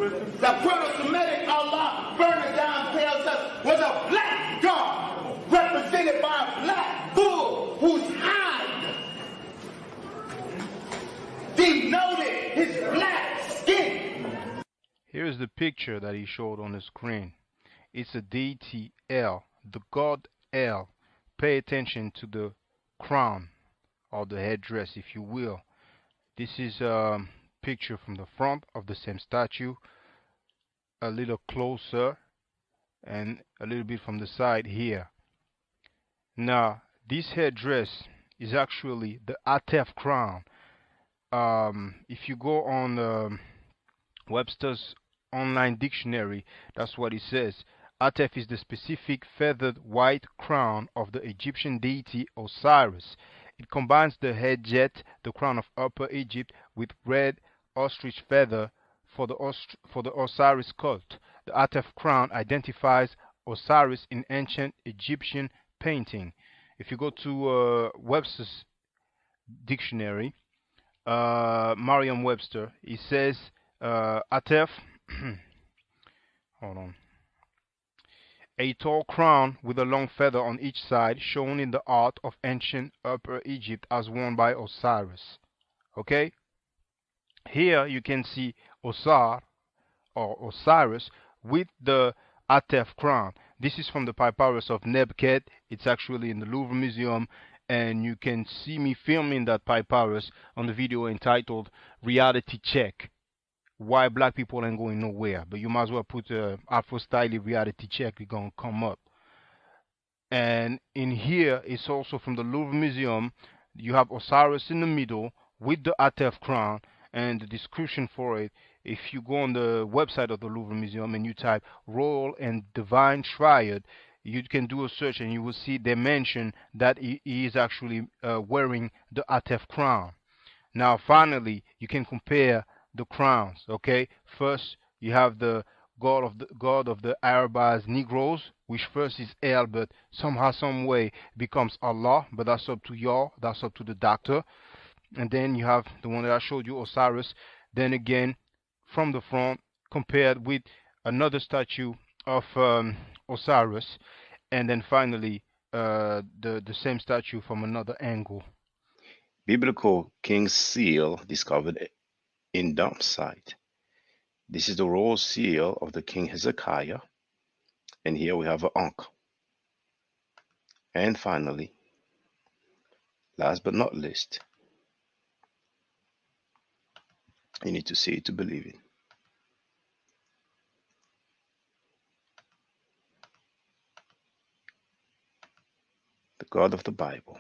The Proto-Semitic Allah burning down tells us was a black god represented by a black bull whose hide denoted his black skin. Here's the picture that he showed on the screen. It's a deity El, the god El. Pay attention to the crown or the headdress, if you will. This is a picture from the front of the same statue, a little closer, and a little bit from the side here. Now, this headdress is actually the Atef crown. If you go on Webster's online dictionary, that's what it says. Atef is the specific feathered white crown of the Egyptian deity Osiris. It combines the head jet, the crown of Upper Egypt, with red ostrich feather for the Osiris cult. The Atef crown identifies Osiris in ancient Egyptian painting. If you go to Webster's dictionary, Merriam-Webster, it says Atef, hold on, a tall crown with a long feather on each side, shown in the art of ancient Upper Egypt as worn by Osiris. Okay? Here you can see Osar or Osiris with the Atef crown. This is from the papyrus of Nebket. It's actually in the Louvre Museum, and you can see me filming that papyrus on the video entitled Reality Check. Why black people ain't going nowhere, but you might as well put Afro Style Reality Check, it's gonna come up. And in here, it's also from the Louvre Museum. You have Osiris in the middle with the Atef crown, and the description for it, if you go on the website of the Louvre Museum and you type Royal and Divine Triad, you can do a search and you will see they mention that he is actually wearing the Atef crown. Now finally, you can compare the crowns. Okay, first you have the god of the Arabs Negroes, which first is El, but somehow some way becomes Allah, but that's up to y'all, that's up to the doctor. And then you have the one that I showed you, Osiris. Then again, from the front, compared with another statue of Osiris, and then finally the same statue from another angle. Biblical King's Seal discovered in dump site. This is the royal seal of the King Hezekiah, and here we have an Ankh. And finally, last but not least, you need to see it to believe it. The God of the Bible,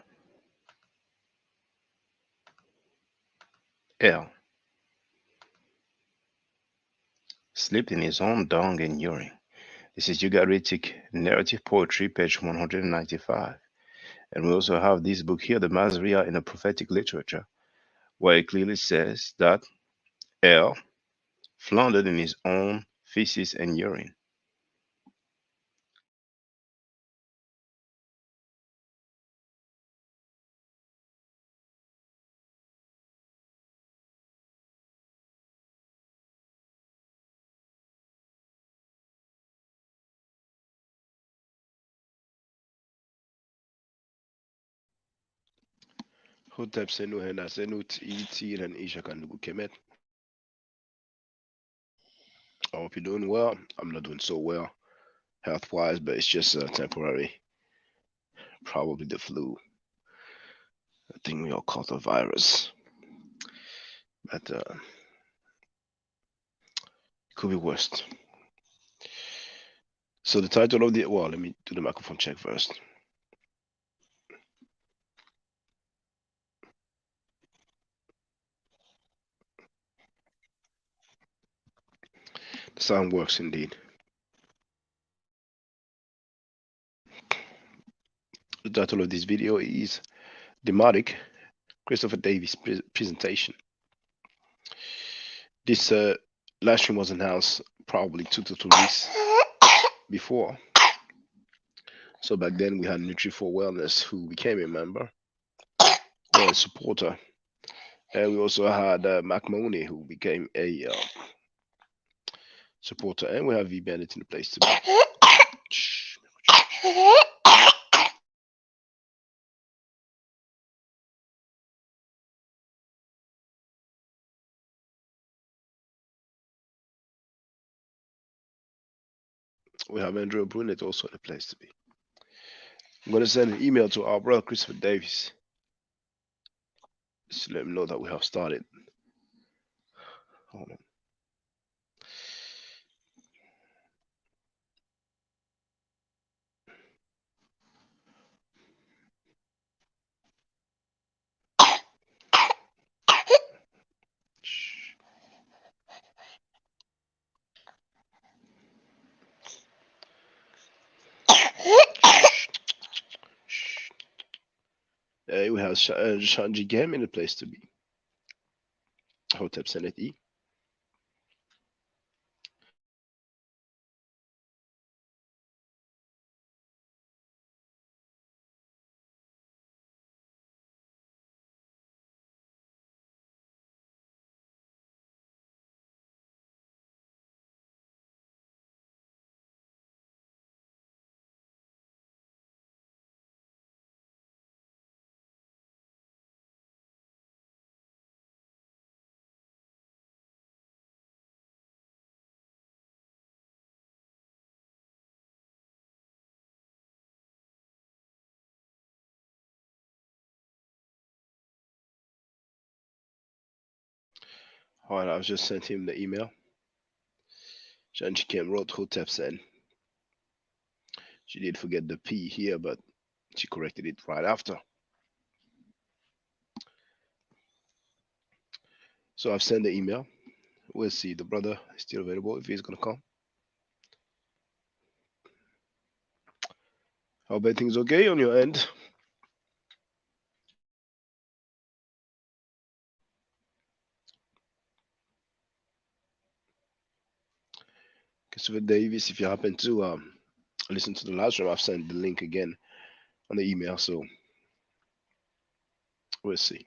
El, slept in his own dung and urine. This is Ugaritic Narrative Poetry, page 195. And we also have this book here, the Masria in the Prophetic Literature, where it clearly says that El floundered in his own feces and urine. Hotep Senuhena Senut Iti and Ishakandugu Kemet. I hope you're doing well. I'm not doing so well health wise, but it's just temporary. Probably the flu. I think we all caught a virus. But it could be worse. So the title of the, well, let me do the microphone check first. The sound works indeed. The title of this video is Demotic, Kristopher Davis presentation. This live stream was announced probably 2 to 3 weeks before. So back then we had Nutri4 Wellness, who became a member or a supporter, and we also had Mac Money, who became a supporter, and we have V Bandit in the place to be. Shh. We have Andrew Brunet also in the place to be. I'm going to send an email to our brother Kristopher Davis. Just to let him know that we have started. Hold on. Shh. Shh. We have Shanji Gam in the place to be. Hotep Senate E. All right, I've just sent him the email. Shanji Gam wrote Hotep Sen. She did forget the P here, but she corrected it right after. So I've sent the email. We'll see. The brother is still available if he's going to come. How about things okay on your end? Kristopher Davis, if you happen to listen to the last stream, I've sent the link again on the email. So we'll see.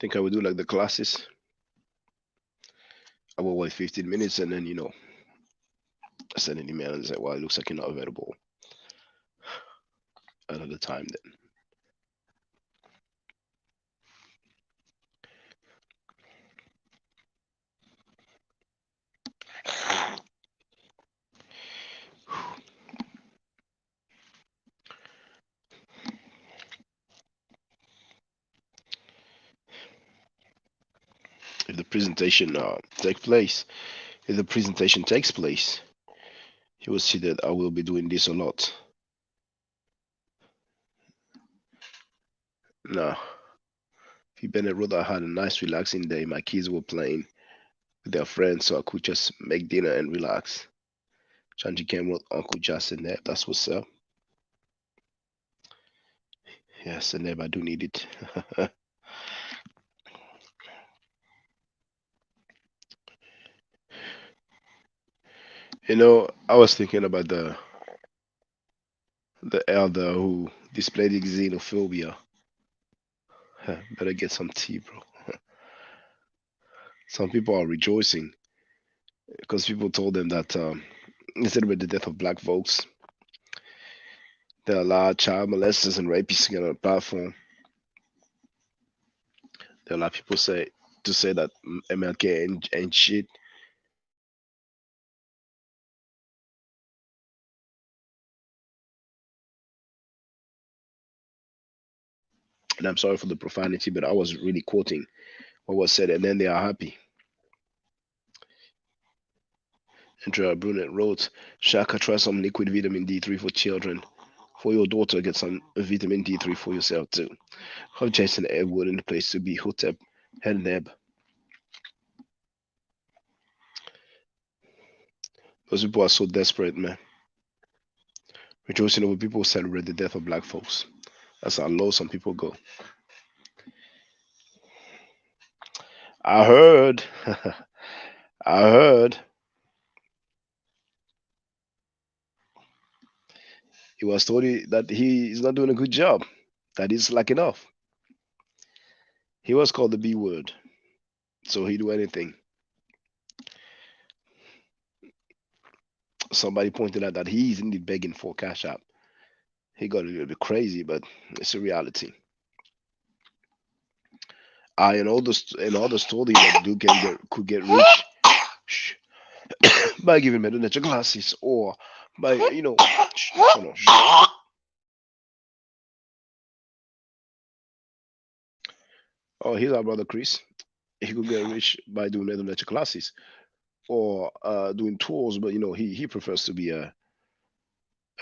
Think I will do like the classes. I will wait 15 minutes and then, I send an email and say, well, it looks like you're not available another time then. If the presentation takes place, you will see that I will be doing this a lot. Now, if Bennett wrote, I had a nice relaxing day. My kids were playing with their friends, so I could just make dinner and relax. Shanji Cam wrote, Uncle Justin there. That's what's up. Yes, and I do need it. I was thinking about the elder who displayed xenophobia. Better get some tea, bro. Some people are rejoicing because people told them that instead of the death of black folks, there are a lot of child molesters and rapists on the platform. There are a lot of people say that MLK ain't shit. And I'm sorry for the profanity, but I was really quoting what was said, and then they are happy. Andrea Brunet wrote, Shaka, try some liquid vitamin D3 for children for your daughter. Get some vitamin D3 for yourself too. Have Jason Edward in the place to be Hotep Helneb. Those people are so desperate, man. Rejoicing over people who celebrate the death of black folks. That's how low some people go. I heard. I heard. He was told that he is not doing a good job. That is slacking off. He was called the B word. So he do anything. Somebody pointed out that he's indeed begging for cash app. He got a little bit crazy, but it's a reality. And all the story that dude could get rich by giving medical glasses or by hold on. Oh, here's our brother Chris. He could get rich by doing medical classes or doing tours, but he prefers to be a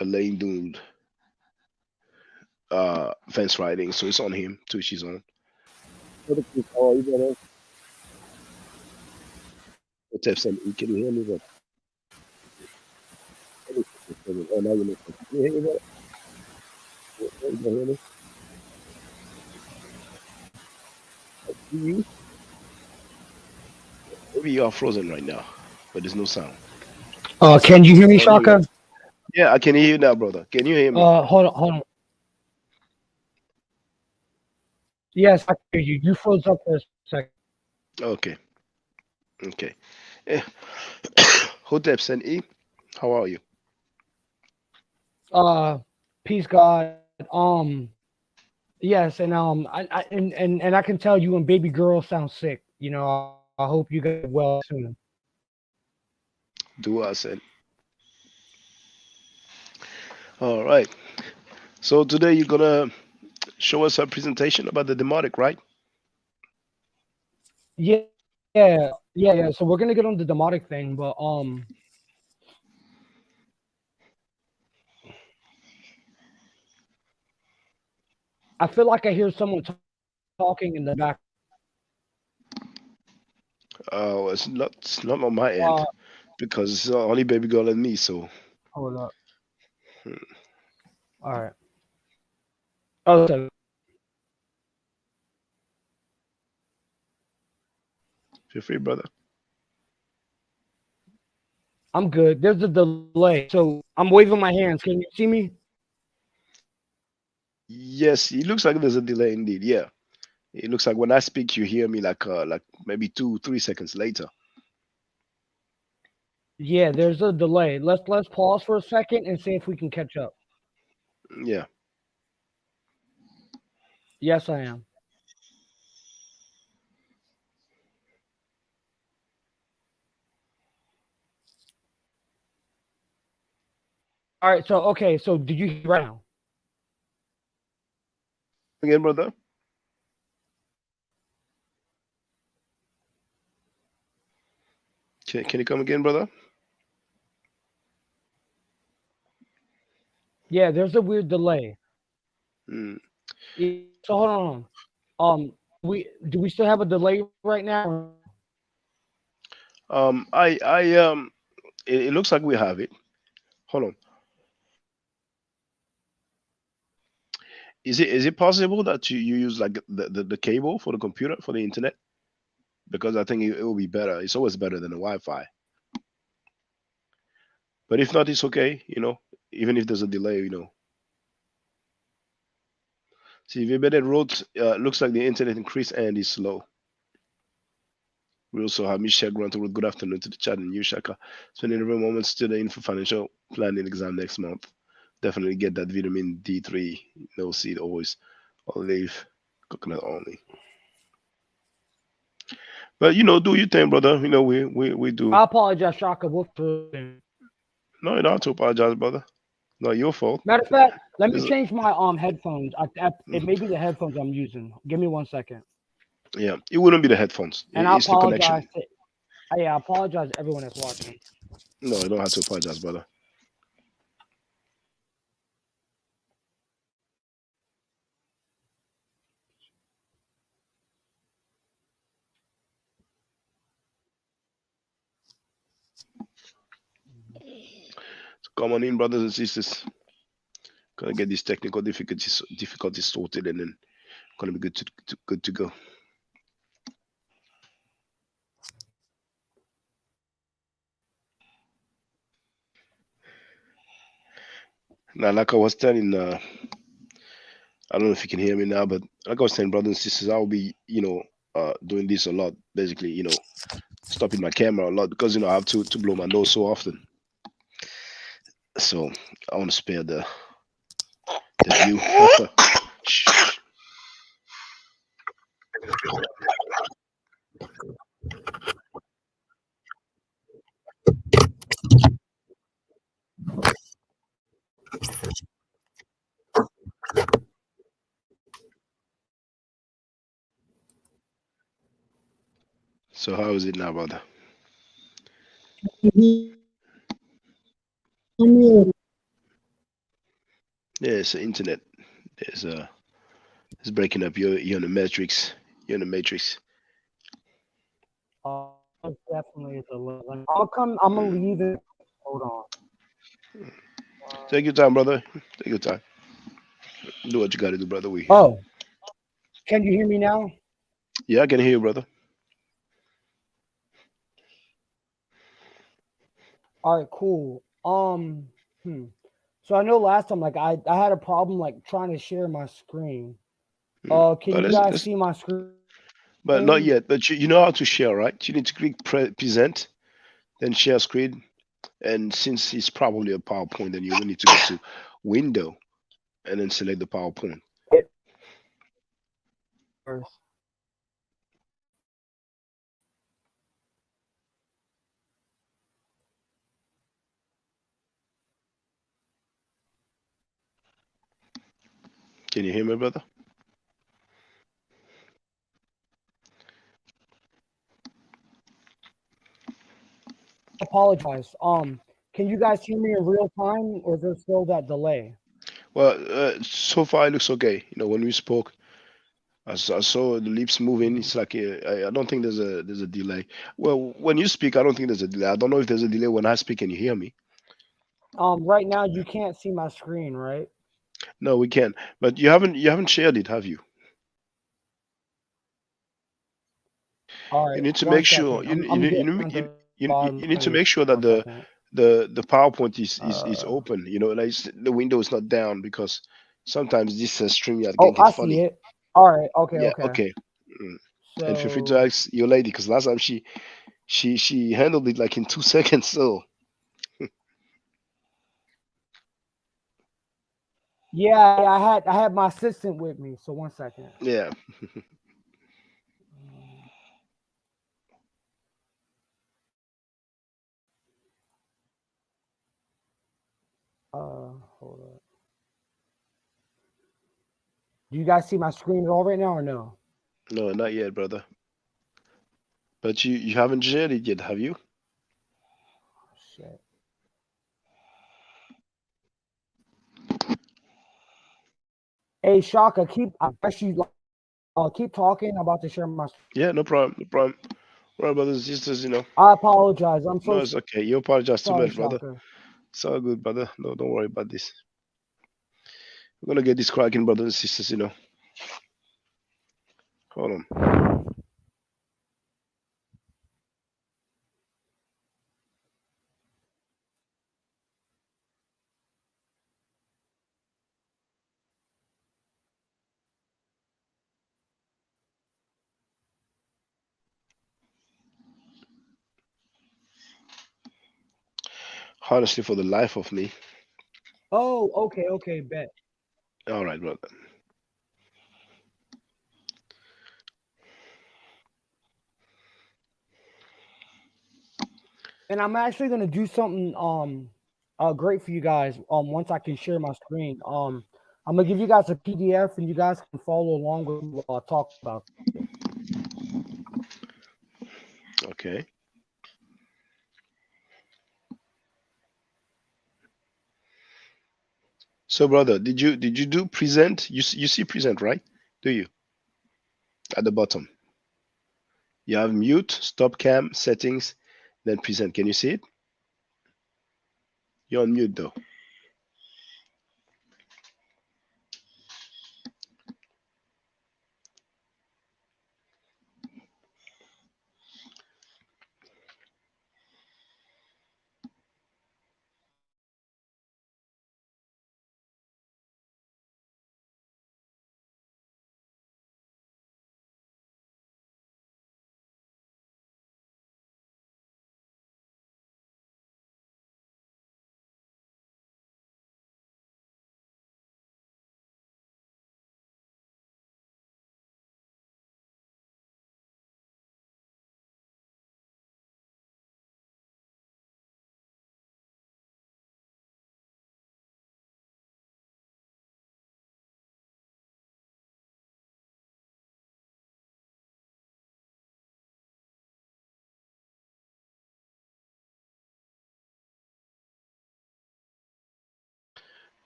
lane dude fence riding, so it's on him to each his own. Brother Chris, how are you, brother? Can you hear me, brother? Oh, now you're listening. Can you hear me, brother? You can hear me? You? Maybe you are frozen right now, but there's no sound. Can you hear me, Oh, no, Shaka? yeah, I can hear you now, brother. Can you hear me? Hold on. Yes, I can hear you. You froze up for a second. Okay. Eh, Hotep and E, how are you? Peace, God. Yes, and and I can tell you and baby girl sound sick. I hope you get well soon. Do I said. All right. So today you're gonna show us a presentation about the Demotic, right? Yeah. So we're gonna get on the Demotic thing, but I feel like I hear someone talking in the back. Oh, it's not on my end because it's only baby girl and me. So Hold up. All right. Oh, so feel free, brother. I'm good. There's a delay, so I'm waving my hands. Can you see me? Yes, it looks like there's a delay indeed. Yeah, it looks like when I speak, you hear me like maybe 2-3 seconds later. Yeah, there's a delay. Let's pause for a second and see if we can catch up. Yeah. Yes, I am. All right. So okay. So did you hear right now? Again, brother. Can you come again, brother? Yeah, there's a weird delay. Mm. So hold on. Do we still have a delay right now? It looks like we have it. Hold on. Is it possible that you use like the cable for the computer for the internet? Because I think it will be better. It's always better than the Wi-Fi. But if not, it's okay. Even if there's a delay. See, Vibedet wrote, looks like the internet increased and is slow. We also have Michelle Grant who wrote, good afternoon to the chat and you, Shaka. Spending every moment studying for financial planning exam next month. Definitely get that vitamin D3, no seed, always olive, coconut only. But do your thing, brother. We do. I apologize, Shaka. No, you don't have to apologize, brother. Not your fault. Matter of fact, let me change my headphones. It may be the headphones I'm using. Give me 1 second. Yeah, it wouldn't be the headphones. And I It's the connection. apologize. I apologize to everyone that's watching. No, you don't have to apologize, brother. Come on in, brothers and sisters. Gonna get these technical difficulties sorted, and then gonna be good to go. Now, like I was telling, I don't know if you can hear me now, but like I was saying, brothers and sisters, I'll be, doing this a lot. Basically, stopping my camera a lot because I have to blow my nose so often. So I want to spare the view. Shh. So how is it now, brother? Yeah, it's the internet. There's it's breaking up. You're in the matrix. You're in the matrix. Definitely the link. I'll come. I'm gonna leave it. Hold on. Take your time, brother. Take your time. Do what you got to do, brother. We here. Oh, can you hear me now? Yeah, I can hear you, brother. All right, cool. So I know last time, like I had a problem like trying to share my screen. Can Well, you guys see my screen? but not yet. But you know how to share, right? You need to click present, then share screen. And since it's probably a PowerPoint, then you will need to go to Window and then select the PowerPoint. First. Can you hear me, brother? Apologize. Can you guys hear me in real time, or is there still that delay? Well, so far it looks okay. When we spoke, I saw the lips moving. It's like I don't think there's a delay. Well, when you speak, I don't think there's a delay. I don't know if there's a delay when I speak and you hear me. Right now you can't see my screen, right? No, we can. But you haven't shared it, have you? All right, You need to one make sure second. I'm getting on the you bottom need to of your make sure that one second. the PowerPoint is open. Like the window is not down because sometimes this StreamYard can Oh, get I see funny. it. All right. Okay. Yeah. Okay. Okay. Mm. And feel free to So ask your lady because last time she handled it like in 2 seconds. So yeah, I had my assistant with me. So one second. yeah. Hold up. Do you guys see my screen at all right now, or no? No, not yet, brother. But you haven't shared it yet, have you? Shit. Hey, Shaka, keep keep talking. I'm about to share my. Yeah, no problem. No problem. Well, brothers and sisters, I apologize. I'm no, so it's okay. You apologize too sorry, much, brother. Shaka. It's all good, brother. No, don't worry about this. We're gonna get this cracking, brothers and sisters. Hold on. Honestly, for the life of me. Oh, okay, bet. All right, brother. And I'm actually gonna do something great for you guys. Once I can share my screen. I'm gonna give you guys a PDF, and you guys can follow along with me while I talk about it. Okay. So, brother, did you do present? You see present, right? Do you at the bottom? You have mute, stop cam, settings, then present. Can you see it? You're on mute though.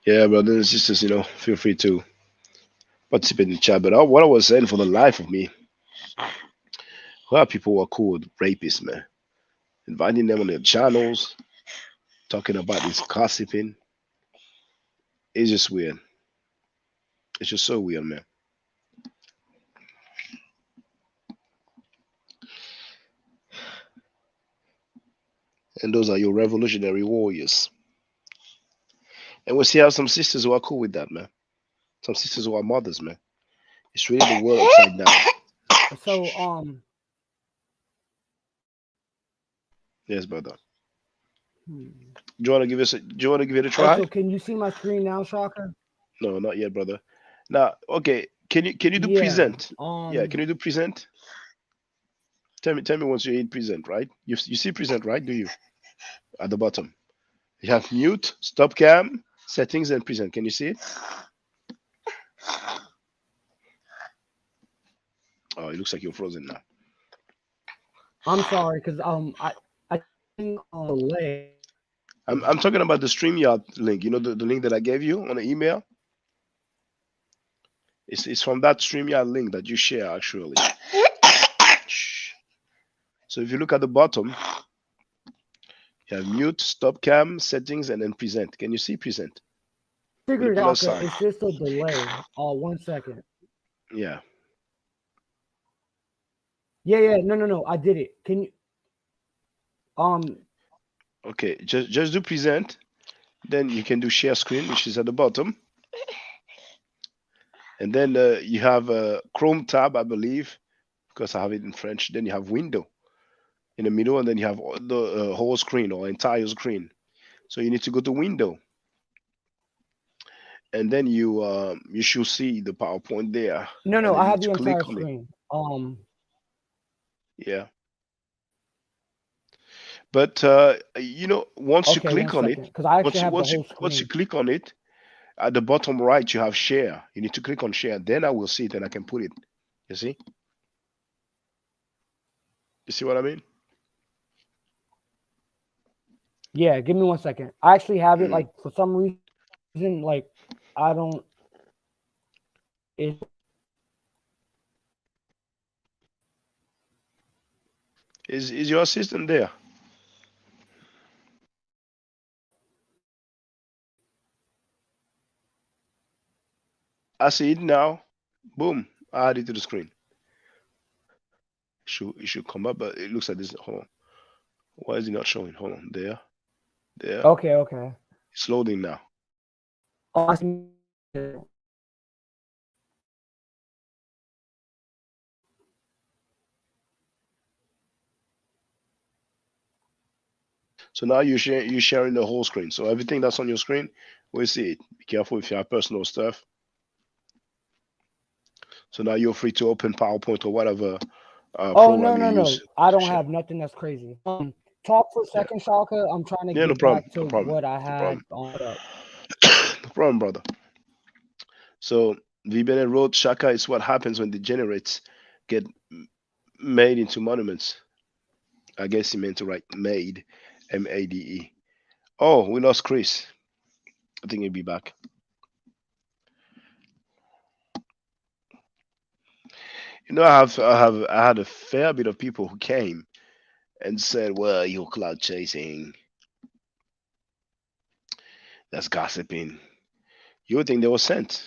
Yeah, brothers and sisters, feel free to participate in the chat. But what I was saying, for the life of me, who are people who are called rapists, man? Inviting them on their channels, talking about this gossiping. It's just weird. It's just so weird, man. And those are your revolutionary warriors. And we see how some sisters who are cool with that, man. Some sisters who are mothers, man. It's really the world upside down. So Yes, brother. hmm. Do you want to give it a try? Also, can you see my screen now, Shaka? No, not yet, brother. Now, okay. Can you do Yeah. present? Yeah, can you do present? Tell me once you hit present, right? You see present, right? Do you? At the bottom. You have mute, stop cam, settings, and present. Can you see it? Oh, it looks like you're frozen now. I'm sorry, because I think delay. I'm talking about the StreamYard link. You know the link that I gave you on the email? It's from that StreamYard link that you share, actually. Shh. So if you look at the bottom, you have mute, stop cam, settings, and then present. Can you see present? Figured out sign. it's just a delay. 1 second. Yeah. Yeah. No. I did it. Can you? Okay, just do present. Then you can do share screen, which is at the bottom. And then you have a Chrome tab, I believe, because I have it in French. Then you have window in the middle, and then you have the whole screen or entire screen. So you need to go to window, and then you should see the PowerPoint there. No. I have the click entire on screen. Yeah. But once you click on it, because I actually have the whole screen. once you click on it, at the bottom right you have share. You need to click on share. Then I will see it and I can put it. You see? You see what I mean? Yeah, give me 1 second. I actually have it. Like for some reason, like I don't. Is your assistant there? I see it now. Boom. I add it to the screen. It should come up, but it looks like this. Hold on. Why is it not showing? Hold on. There. Okay. It's loading now. Oh, I see. So now you're sharing the whole screen. So everything that's on your screen, we see it. Be careful if you have personal stuff. So now you're free to open PowerPoint or whatever. No. I don't have nothing that's crazy. Talk for a second, Shaka. I'm trying to get back to what I had on up. No problem, brother. So Vibene wrote, Shaka is what happens when degenerates get made into monuments. I guess he meant to write made, M-A-D-E. Oh, we lost Chris. I think he'll be back. I had a fair bit of people who came and said, "Well, you're cloud chasing." that's gossiping. You would think they were sent.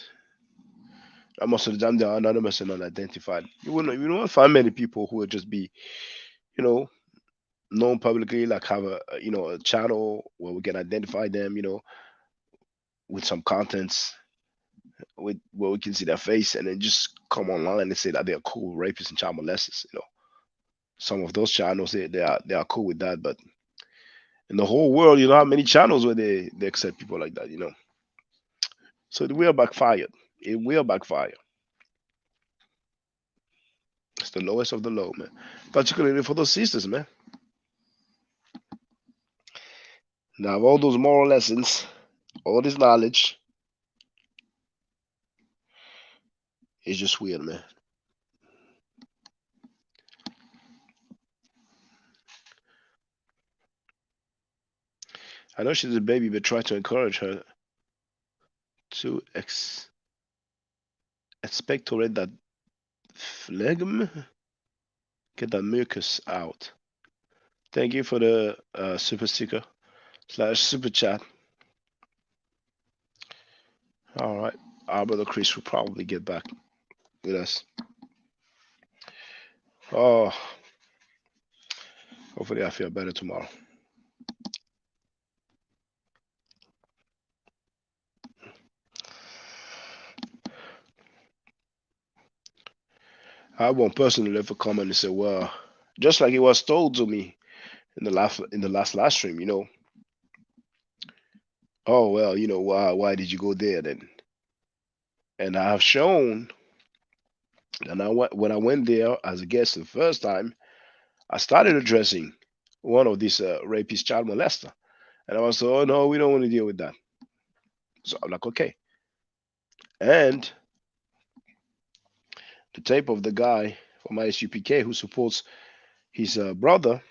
And most of the time, they are anonymous and unidentified. You won't find many people who would just be, you know, known publicly, like have a channel where we can identify them, with some contents, with where we can see their face, and then just come online and say that they are cool rapists and child molesters. Some of those channels they are cool with that, but in the whole world, you know how many channels where they accept people like that. So it will backfire. It will backfire. It's the lowest of the low, man. Particularly for those sisters, man. Now, all those moral lessons, all this knowledge, it's just weird, man. I know she's a baby, but try to encourage her to expectorate that phlegm, get that mucus out. Thank you for the super sticker / super chat. All right, our brother Chris will probably get back with us. Oh, hopefully I feel better tomorrow. I have one person who left a comment and said, "Well, just like it was told to me in the last live stream, oh well, why did you go there then?" And I have shown, and when I went there as a guest the first time, I started addressing one of these rapist child molester, and I was like, "Oh no, we don't want to deal with that." So I'm like, "Okay." And the tape of the guy from ISUPK who supports his brother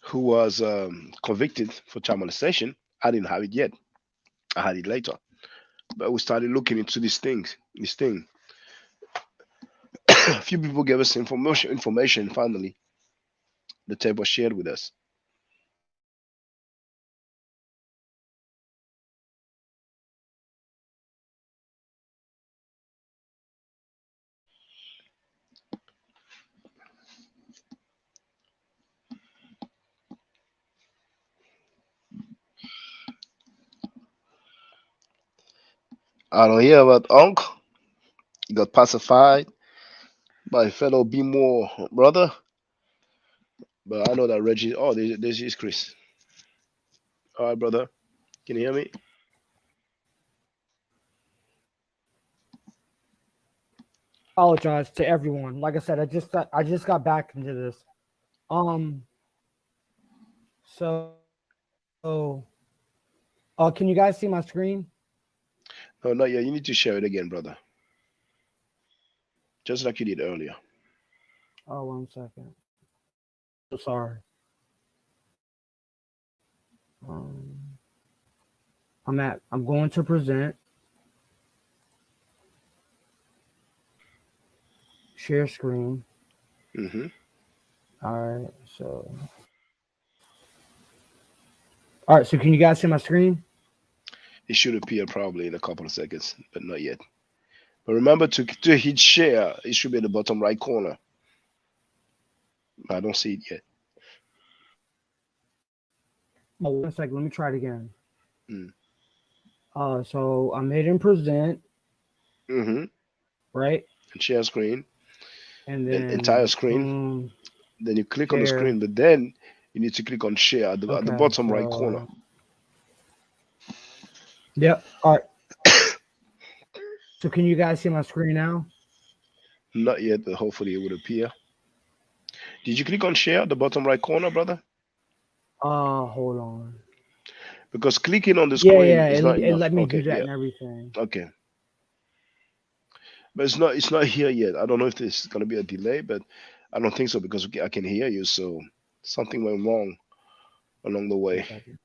who was convicted for child molestation, I didn't have it yet. I had it later. But we started looking into these things. This thing. A few people gave us information. Finally, the tape was shared with us. I don't hear about Unc. He got pacified by fellow Be More brother. But I know that Reggie. Oh, this is Chris. All right, brother. Can you hear me? Apologize to everyone. Like I said, I just got back into this. Um, so, can you guys see my screen? No, not yet. You need to share it again, brother. Just like you did earlier. Oh, 1 second. So sorry. Um, I'm going to present. Share screen. Mm-hmm. All right. All right. So can you guys see my screen? It should appear probably in a couple of seconds, but not yet. But remember to hit share. It should be in the bottom right corner. I don't see it yet. Oh, 1 second. Let me try it again. Mm. So I'm hitting present, Mm-hmm. right? And share screen. And Then then entire screen. Then you click on the share. screen, but then you need to click on share at the Okay. bottom right corner. Yep. All right. So can you guys see my screen now? Not yet, but hopefully it would appear. Did you click on share at the bottom right corner, brother? Hold on. Because clicking on the Yeah, screen yeah. is It, not it enough. let me Okay, do that yeah. and everything. Okay. But it's not here yet. I don't know if there's gonna be a delay, but I don't think so because I can hear you. So something went wrong along the 1 way. second.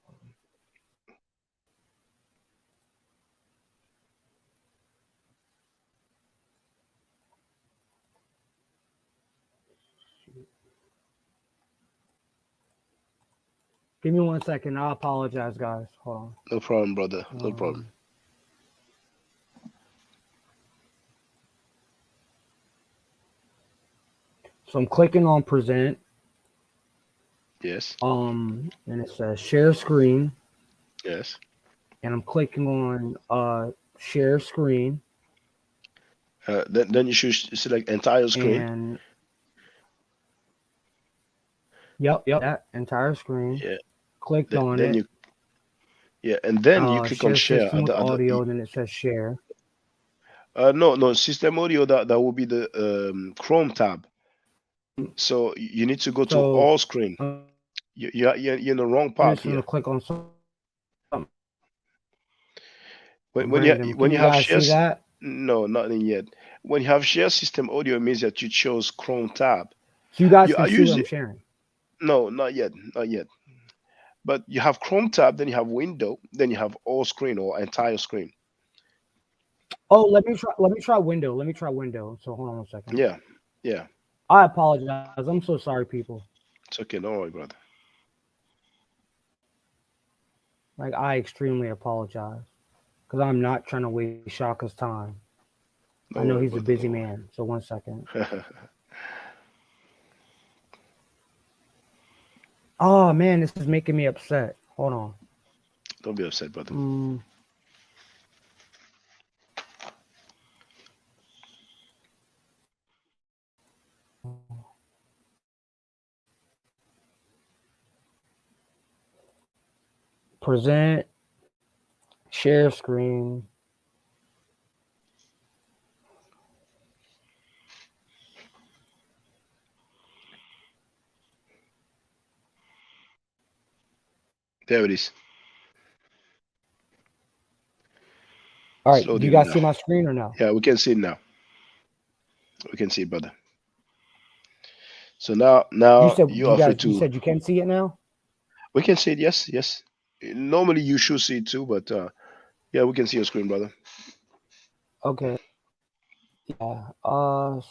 Give me 1 second. I apologize, guys. Hold No problem, brother. No on. problem. So I'm clicking on present. Yes. And it says share screen. Yes. And I'm clicking on share screen. Then you should select entire screen. And yep, that entire screen. Yeah. Clicked on Then it. and then you click on Share share. system with audio. Then it says share. No, system audio. That will be the Chrome tab. So you need to go to all screen. You're in the wrong part I'm gonna click on something. When you have guys see that? No, nothing yet. When you have share system audio, it means that you chose Chrome tab. So you guys can are see what I'm sharing. No, not yet, not yet. But you have Chrome tab, then you have window, then you have all screen or entire screen. Oh, let me try window. Let me try window. So hold on 1 second. Yeah. I apologize. I'm so sorry, people. It's okay, don't worry, brother. Like, I extremely apologize because I'm not trying to waste Shaka's time. I know he's a busy man. So 1 second. Oh man, this is making me upset. Hold on. Don't be upset, brother. Present, share screen. There it is. All right, do you guys see my screen or no? Yeah, we can see it now. We can see it, brother. So now you said you can see it now? We can see it, yes. Normally you should see it too, but yeah, we can see your screen, brother. Okay. Yeah. So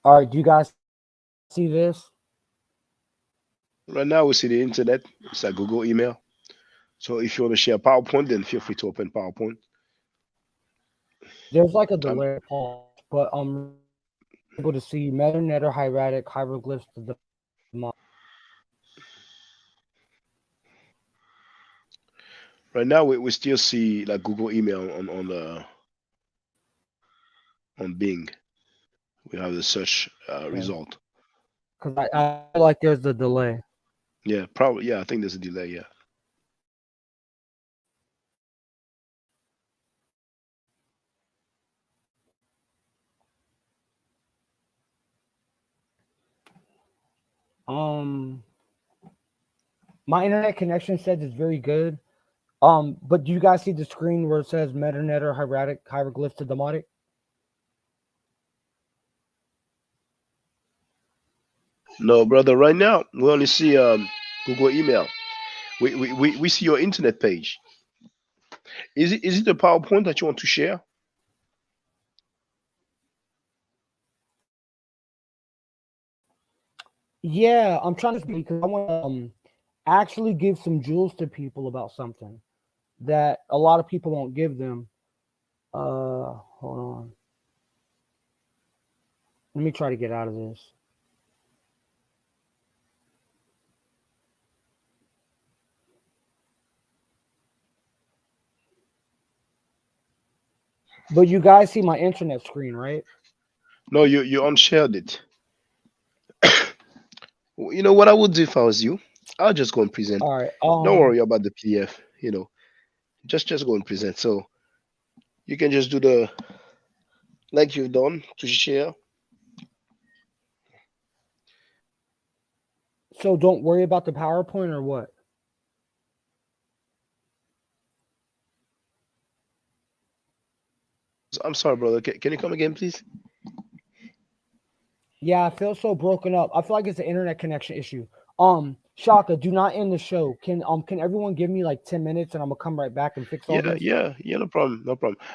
all right, do you guys see this? Right now we see the internet. It's a Google email. So if you want to share PowerPoint, then feel free to open PowerPoint. There's like a delay pause, but I'm able to see meta hieratic hieroglyphs to the Right now we still see like Google email on Bing. We have the search result. Because I feel like there's a delay. Yeah, probably. Yeah, I think there's a delay. Yeah. My internet connection says it's very good. But do you guys see the screen where it says metanet or hieratic hieroglyphs to Demotic? No, brother. Right now we only see Google email. We see your internet page. Is it a PowerPoint that you want to share? Yeah, I'm trying to because I want to actually give some jewels to people about something that a lot of people won't give them. Hold on. Let me try to get out of this. But you guys see my internet screen, right? No, you unshared it. You know what I would do if I was you? I'll just go and present. All right. Don't worry about the PDF. You know, just go and present. So you can just do the like you've done to share. So don't worry about the PowerPoint or what? I'm sorry, brother. Can you come again, please? Yeah, I feel so broken up. I feel like it's an internet connection issue. Shaka, do not end the show. Can everyone give me like 10 minutes and I'm gonna come right back and fix all this? Yeah, no problem.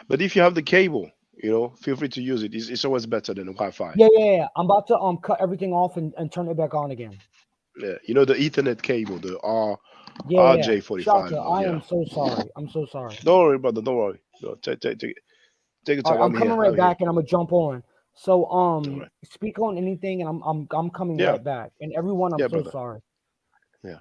But if you have the cable, You know, feel free to use it. It's always better than Wi-Fi. Yeah. I'm about to cut everything off and turn it back on again. Yeah, you know the Ethernet cable, the Yeah. RJ45. Shaka, I Yeah, am so sorry. I'm so sorry. don't worry, brother. Don't worry. No, take your All time. right, I'm I'm coming here. right I'm here. back and I'm gonna jump on. So All right. speak on anything and I'm coming Yeah, right back. And everyone, I'm yeah, so brother. sorry. Yeah.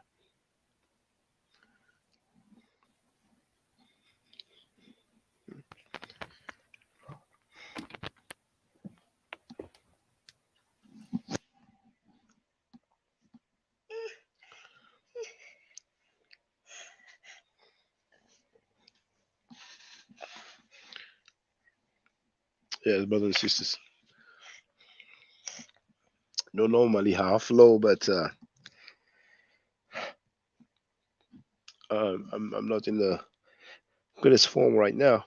Yes, brothers and sisters. Don't normally have flow, but I'm not in the greatest form right now.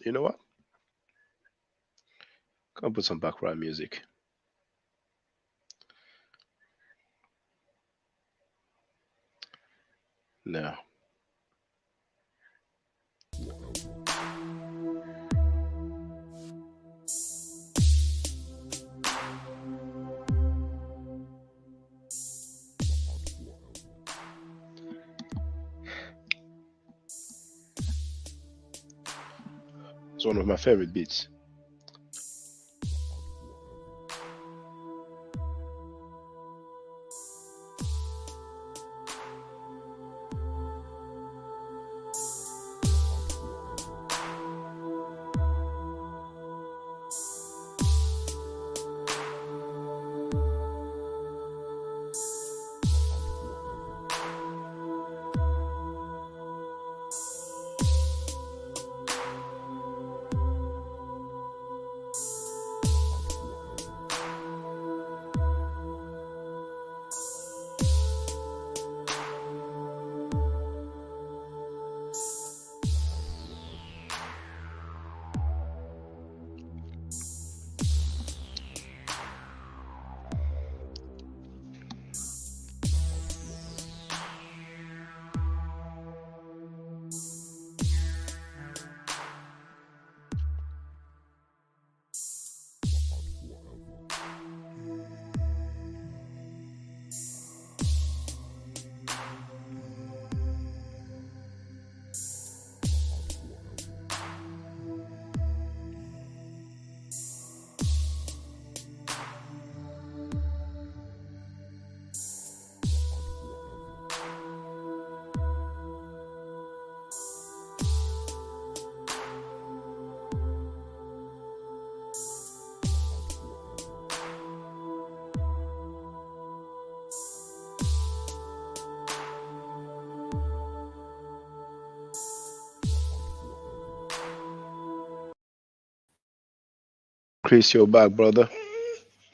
You know what? Come put some background music. Now, it's one of my favorite beats. Chris, you're back, brother.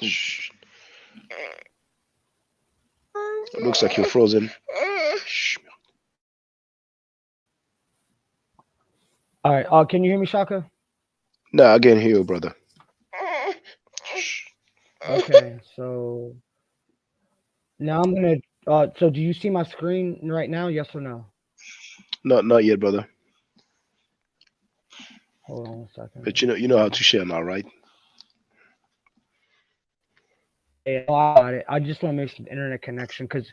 Shh. It looks like you're frozen. Shh. All right, can you hear me, Shaka? Nah, I can hear you, brother. Okay, so now I'm gonna so do you see my screen right now? Yes or no? Not yet, brother. Hold on a second. But you know how to share now, right? Yeah, I got it. I just want to make sure the internet connection because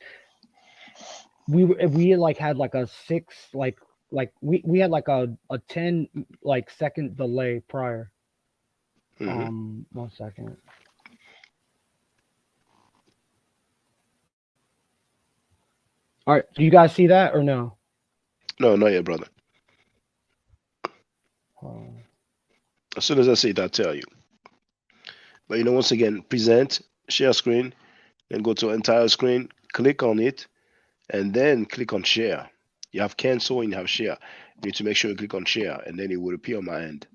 we like had like a 6 we had like a 10 like second delay prior. Hmm. 1 second. All right, do you guys see that or no? No, not yet, brother. Um, As soon as I see it, I'll tell you. But once again, present, share screen, then go to entire screen, click on it, and then click on share. You have cancel and you have share. You need to make sure you click on share, and then it will appear on my end.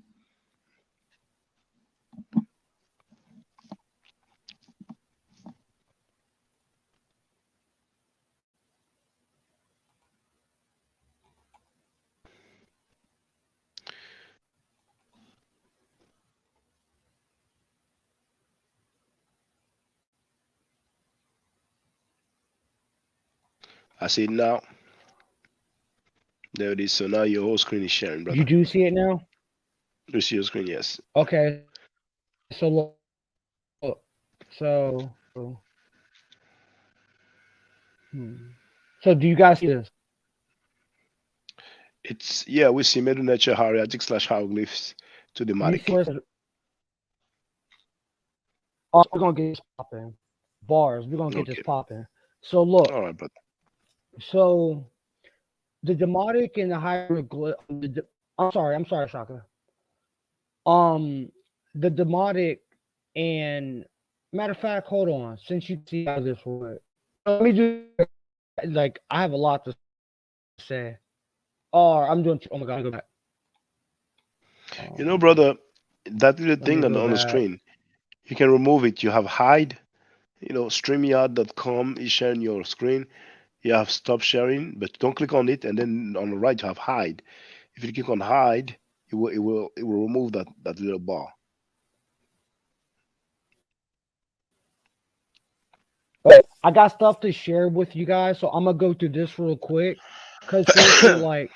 I see it now. There it is. So now your whole screen is sharing, You brother. do see it now? You see your screen? Yes. Okay, so look, so hmm. So do you guys see this? It's yeah. We see middle nature hieratic slash hieroglyphs to You see demotic. where it says, oh, we're gonna get this popping. Bars, we're gonna get this Okay. popping. So look, All right, brother. so the demotic and the hieroglyph. I'm sorry, Shaka. Um, the demotic and matter of fact, hold on. Since you see how this works, let me do like I have a lot to say. Oh, I'm doing. Oh my god, let me go back. You know, Um, brother, that little let me thing go on the back. screen, you can remove it. You have hide. StreamYard.com is sharing your screen. You have stop sharing, but don't click on it. And then on the right, you have hide. If you click on hide, it will remove that little bar. Okay, I got stuff to share with you guys, so I'm gonna go through this real quick. Cause seriously, like,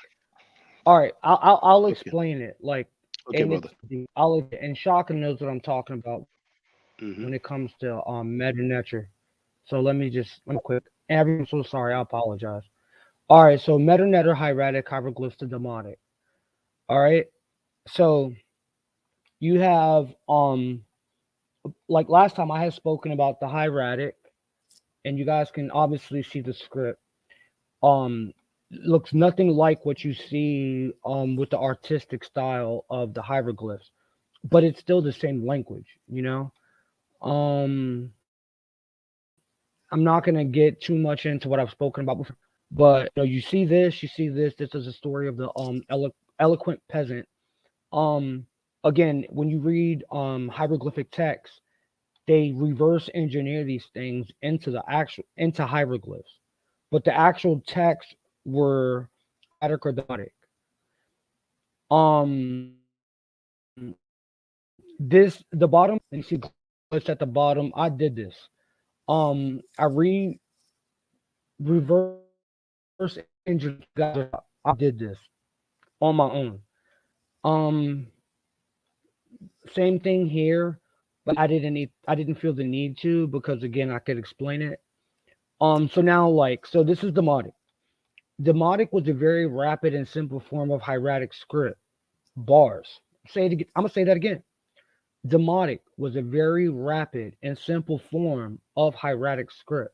all right, I'll Okay. explain it. Like, Okay, and brother. and Shaka knows what I'm talking about when Hmm. it comes to meta nature. So let me quick. Everyone, so sorry. I apologize. All right, so meta netter hieratic hieroglyphs to demotic. All right, so you have like last time I had spoken about the hieratic, and you guys can obviously see the script. Um, looks nothing like what you see with the artistic style of the hieroglyphs, but it's still the same language, you know. Um, I'm not gonna get too much into what I've spoken about before, but you see this, you see this. This is a story of the eloquent peasant. Um, again, when you read hieroglyphic text, they reverse engineer these things into hieroglyphs, but the actual texts were hieratic or demotic. This the bottom, and you see glyphs at the bottom. I did this. I reverse engineered these guys. I did this on my own. Um, Same thing here, but I didn't feel the need to because again I could explain it. So now so this is demotic. Demotic was a very rapid and simple form of hieratic script. Bars. Say it again. I'm gonna say that again. Demotic was a very rapid and simple form of hieratic script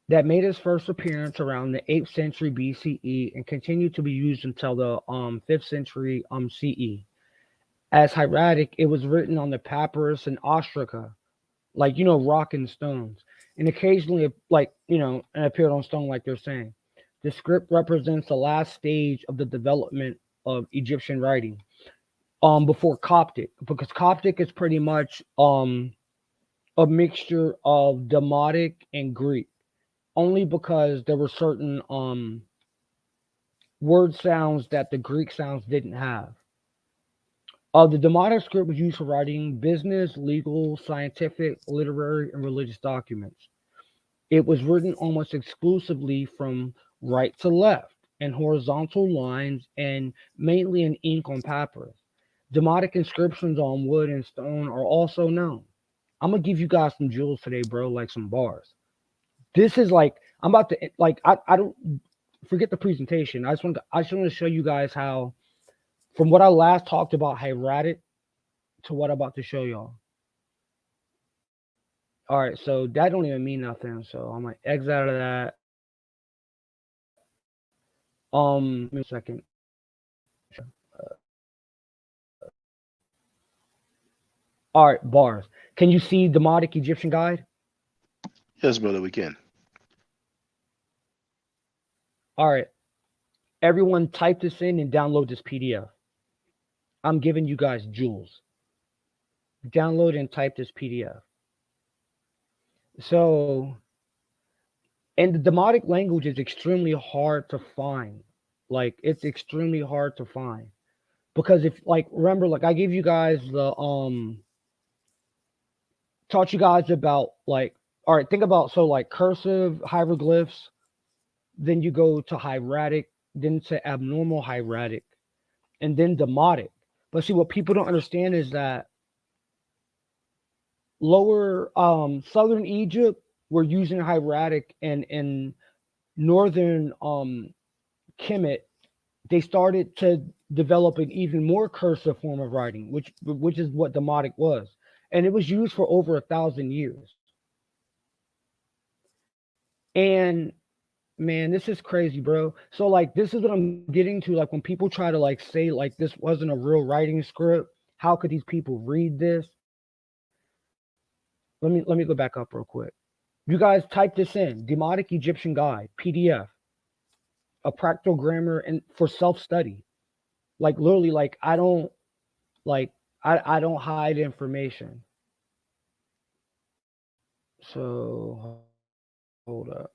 that made its first appearance around the 8th century BCE and continued to be used until the 5th century CE. As hieratic, it was written on the papyrus and ostraca, like rock and stones, and occasionally and appeared on stone, like they're saying. The script represents the last stage of the development of Egyptian writing, before Coptic, because Coptic is pretty much a mixture of Demotic and Greek, only because there were certain word sounds that the Greek sounds didn't have. The Demotic script was used for writing business, legal, scientific, literary, and religious documents. It was written almost exclusively from right to left in horizontal lines and mainly in ink on papyrus. Demotic inscriptions on wood and stone are also known. I'm gonna give you guys some jewels today, bro, like some bars. This is like I'm about to I don't forget the presentation. I just want to show you guys how from what I last talked about hieratic to what I'm about to show y'all. All right, so that don't even mean nothing. So I'm gonna exit out of that. Give me a second. All right, bars. Can you see Demotic Egyptian Guide? Yes, brother, we can. All right, everyone type this in and download this PDF. I'm giving you guys jewels. Download and type this PDF. So, and the Demotic language is extremely hard to find. Like, it's extremely hard to find. Because if, remember, I gave you guys taught you guys about, all right, think about, so, cursive hieroglyphs, then you go to hieratic, then to abnormal hieratic, and then demotic. But see, what people don't understand is that lower southern Egypt were using hieratic, and in northern Kemet they started to develop an even more cursive form of writing, which is what demotic was, and it was used for over 1,000 years. And man, this is crazy, bro. So like, this is what I'm getting to. Like, when people try to like say like this wasn't a real writing script, how could these people read this? Let me go back up real quick. You guys type this in: Demotic Egyptian Guide PDF, a practical grammar and for self study. Like literally, like like I don't hide information. So hold up.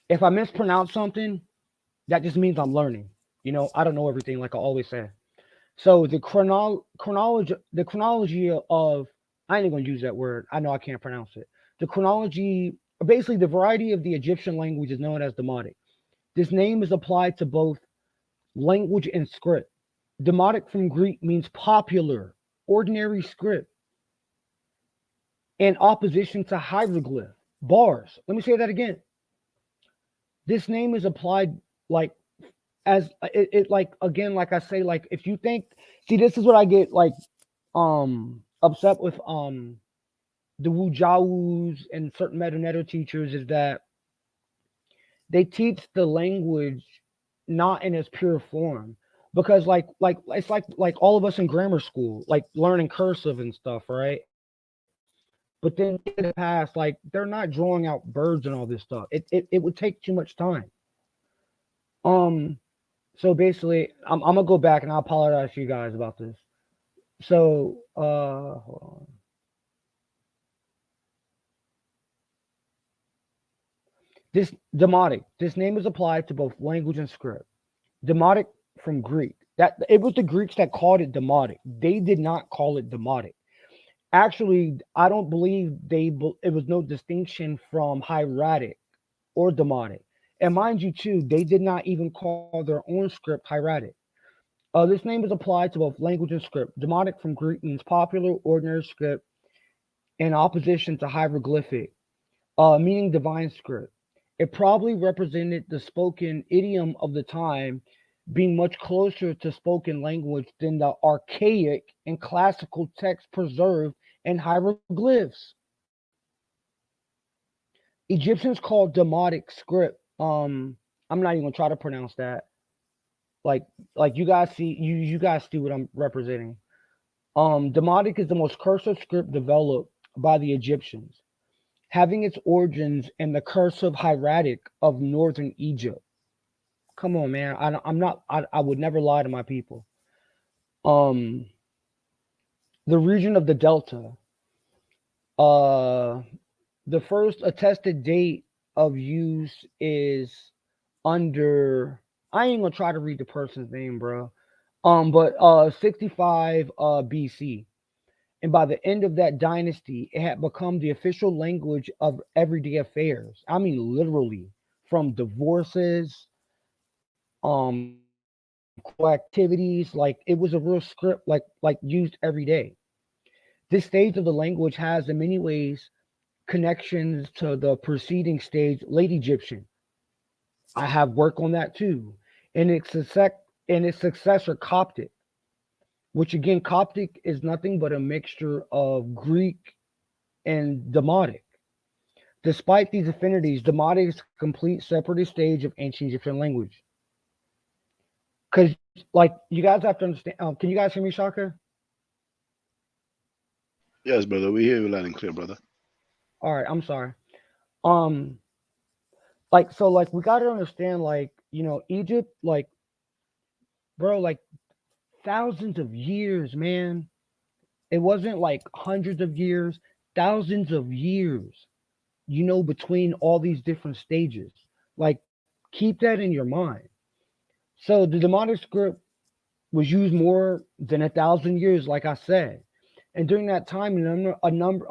If I mispronounce something, that just means I'm learning. I don't know everything, like I always say. So the chronology of, I ain't gonna use that word. I know I can't pronounce it. The chronology, basically the variety of the Egyptian language is known as Demotic. This name is applied to both language and script. Demotic from Greek means popular, ordinary script, in opposition to hieroglyph, bars. Let me say that again. This name is applied like as it like, again, like I say, like if you think, see, this is what I get like upset with the Wujawus and certain Metaneto teachers, is that they teach the language not in its pure form, because like it's like all of us in grammar school, like learning cursive and stuff, right? But then in the past, like they're not drawing out birds and all this stuff. It would take too much time. Um, so basically, I'm gonna go back and I apologize to you guys about this. So hold on. This demotic. This name is applied to both language and script. Demotic from Greek. That it was the Greeks that called it demotic. They did not call it demotic. Actually, I don't believe it was no distinction from hieratic or demotic. And mind you, too, they did not even call their own script hieratic. This name is applied to both language and script. Demotic from Greek means popular, ordinary script in opposition to hieroglyphic, meaning divine script. It probably represented the spoken idiom of the time, being much closer to spoken language than the archaic and classical text preserved in hieroglyphs. Egyptians called Demotic script. I'm not even gonna try to pronounce that. Like you guys see, you guys see what I'm representing. Demotic is the most cursive script developed by the Egyptians, having its origins in the cursive hieratic of northern Egypt. Come on, man. I'm not. I would never lie to my people. Um, the region of the Delta. Uh, the first attested date of use is under. I ain't gonna try to read the person's name, bro. But 65 BC. And by the end of that dynasty, it had become the official language of everyday affairs. I mean, literally, from divorces, activities, like it was a real script, like used every day. This stage of the language has, in many ways, connections to the preceding stage, Late Egyptian. I have work on that too, and its successor, Coptic, which again, Coptic is nothing but a mixture of Greek and Demotic. Despite these affinities, Demotic is a complete separate stage of ancient Egyptian language. Because, like, you guys have to understand. Can you guys hear me, Shaka? Yes, brother. We hear you loud and clear, brother. All right, I'm sorry. Um, like, so, like, we got to understand, like, Egypt, like, bro, like, thousands of years, man. It wasn't like hundreds of years, thousands of years, between all these different stages. Like, keep that in your mind. So the Demotic script was used more than 1,000 years, like I said. And during that time, a number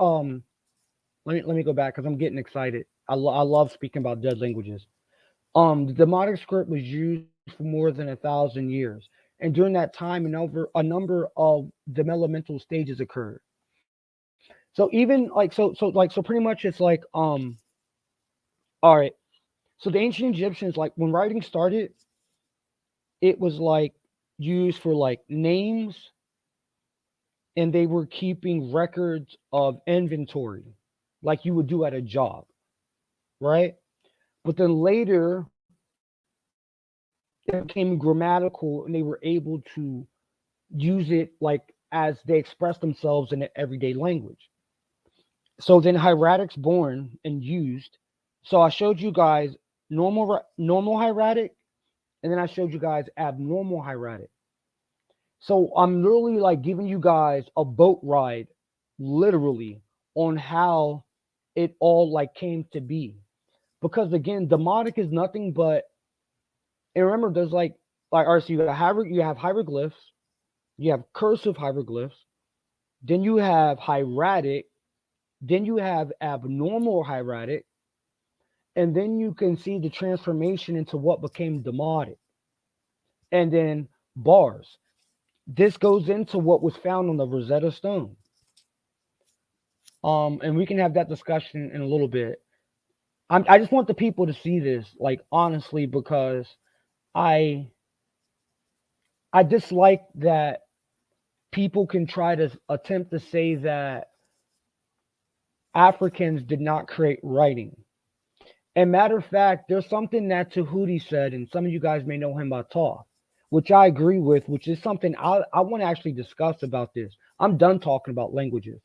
let me go back because I'm getting excited. I love speaking about dead languages. The Demotic script was used for more than 1,000 years, and during that time, a number of developmental stages occurred. So even like so pretty much it's like all right. So the ancient Egyptians, like when writing started, it was like used for like names, and they were keeping records of inventory, like you would do at a job, right? But then later, it became grammatical, and they were able to use it like as they express themselves in an everyday language. So then hieratic's born and used. So I showed you guys normal hieratic, and then I showed you guys abnormal hieratic. So I'm literally like giving you guys a boat ride, literally, on how it all like came to be. Because again, demotic is nothing but, and remember, there's like all right, so you have hieroglyphs, you have cursive hieroglyphs, then you have hieratic, then you have abnormal hieratic, and then you can see the transformation into what became demotic, and then bars. This goes into what was found on the Rosetta Stone. And we can have that discussion in a little bit. I just want the people to see this, like honestly, because I I dislike that people can try to attempt to say that Africans did not create writing. And matter of fact, there's something that Tahuti said, and some of you guys may know him by Toph, which I agree with, which is something I want to actually discuss about this. I'm done talking about languages.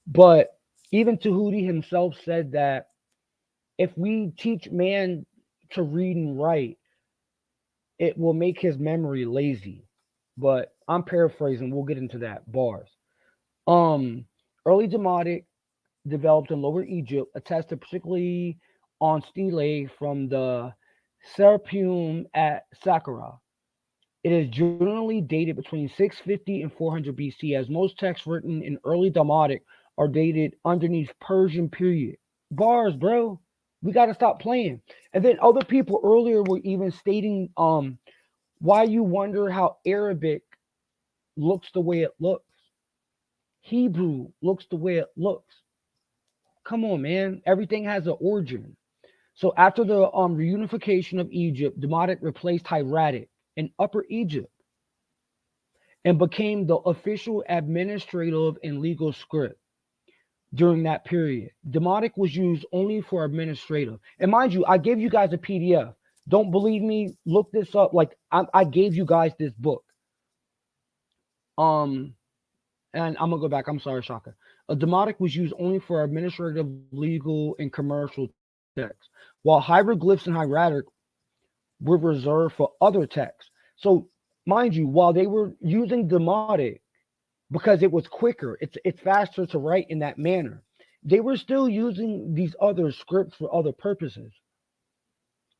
But even Tahuti himself said that if we teach man to read and write, it will make his memory lazy. But I'm paraphrasing. We'll get into that. Bars. Um, Early Demotic developed in Lower Egypt, attested particularly on stelae from the Serapeum at Saqqara. It is generally dated between 650 and 400 BC, as most texts written in early Demotic are dated underneath Persian period. Bars, bro. We got to stop playing. And then other people earlier were even stating why you wonder how Arabic looks the way it looks. Hebrew looks the way it looks. Come on, man. Everything has an origin. So after the reunification of Egypt, Demotic replaced hieratic in Upper Egypt and became the official administrative and legal script during that period. Demotic was used only for administrative. And mind you, I gave you guys a PDF. Don't believe me? Look this up. Like I gave you guys this book. And I'm gonna go back. I'm sorry, Shaka. A demotic was used only for administrative, legal, and commercial texts, while hieroglyphs and hieratic were reserved for other texts. So, mind you, while they were using demotic because it was quicker, it's faster to write in that manner, they were still using these other scripts for other purposes.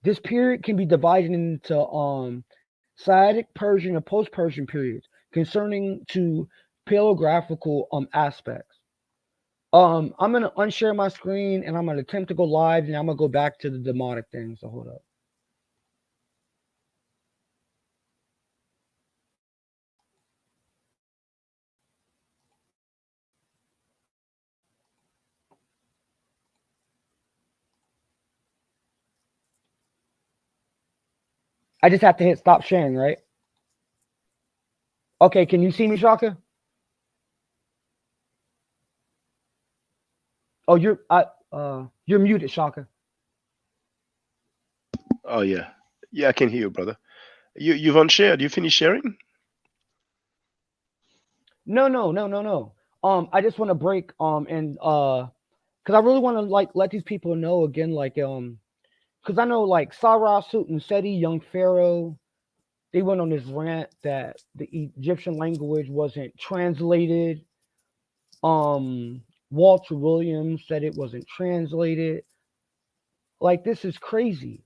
This period can be divided into Saitic, Persian, and post-Persian periods concerning to paleographical aspects. I'm gonna unshare my screen and I'm gonna attempt to go live, and I'm gonna go back to the demotic thing. So hold up. I just have to hit stop sharing, right? Okay, can you see me, Shaka? Oh, you're muted, Shaka. Oh yeah, yeah, I can hear you, brother. You've unshared. You finished sharing? No, no, no, no, no. I just want to break and because I really want to like let these people know again, like because I know like Sarah, Sut, and Seti, young Pharaoh, they went on this rant that the Egyptian language wasn't translated. Walter Williams said it wasn't translated. Like this is crazy.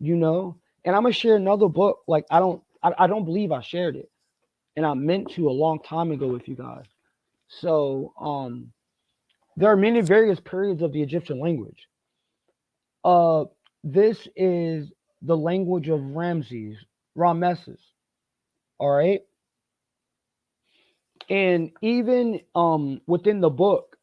you know. And I'm gonna share another book. Like I don't believe I shared it, and I meant to a long time ago with you guys. So there are many various periods of the Egyptian language. Uh, this is the language of Rameses. All right, and even within the book,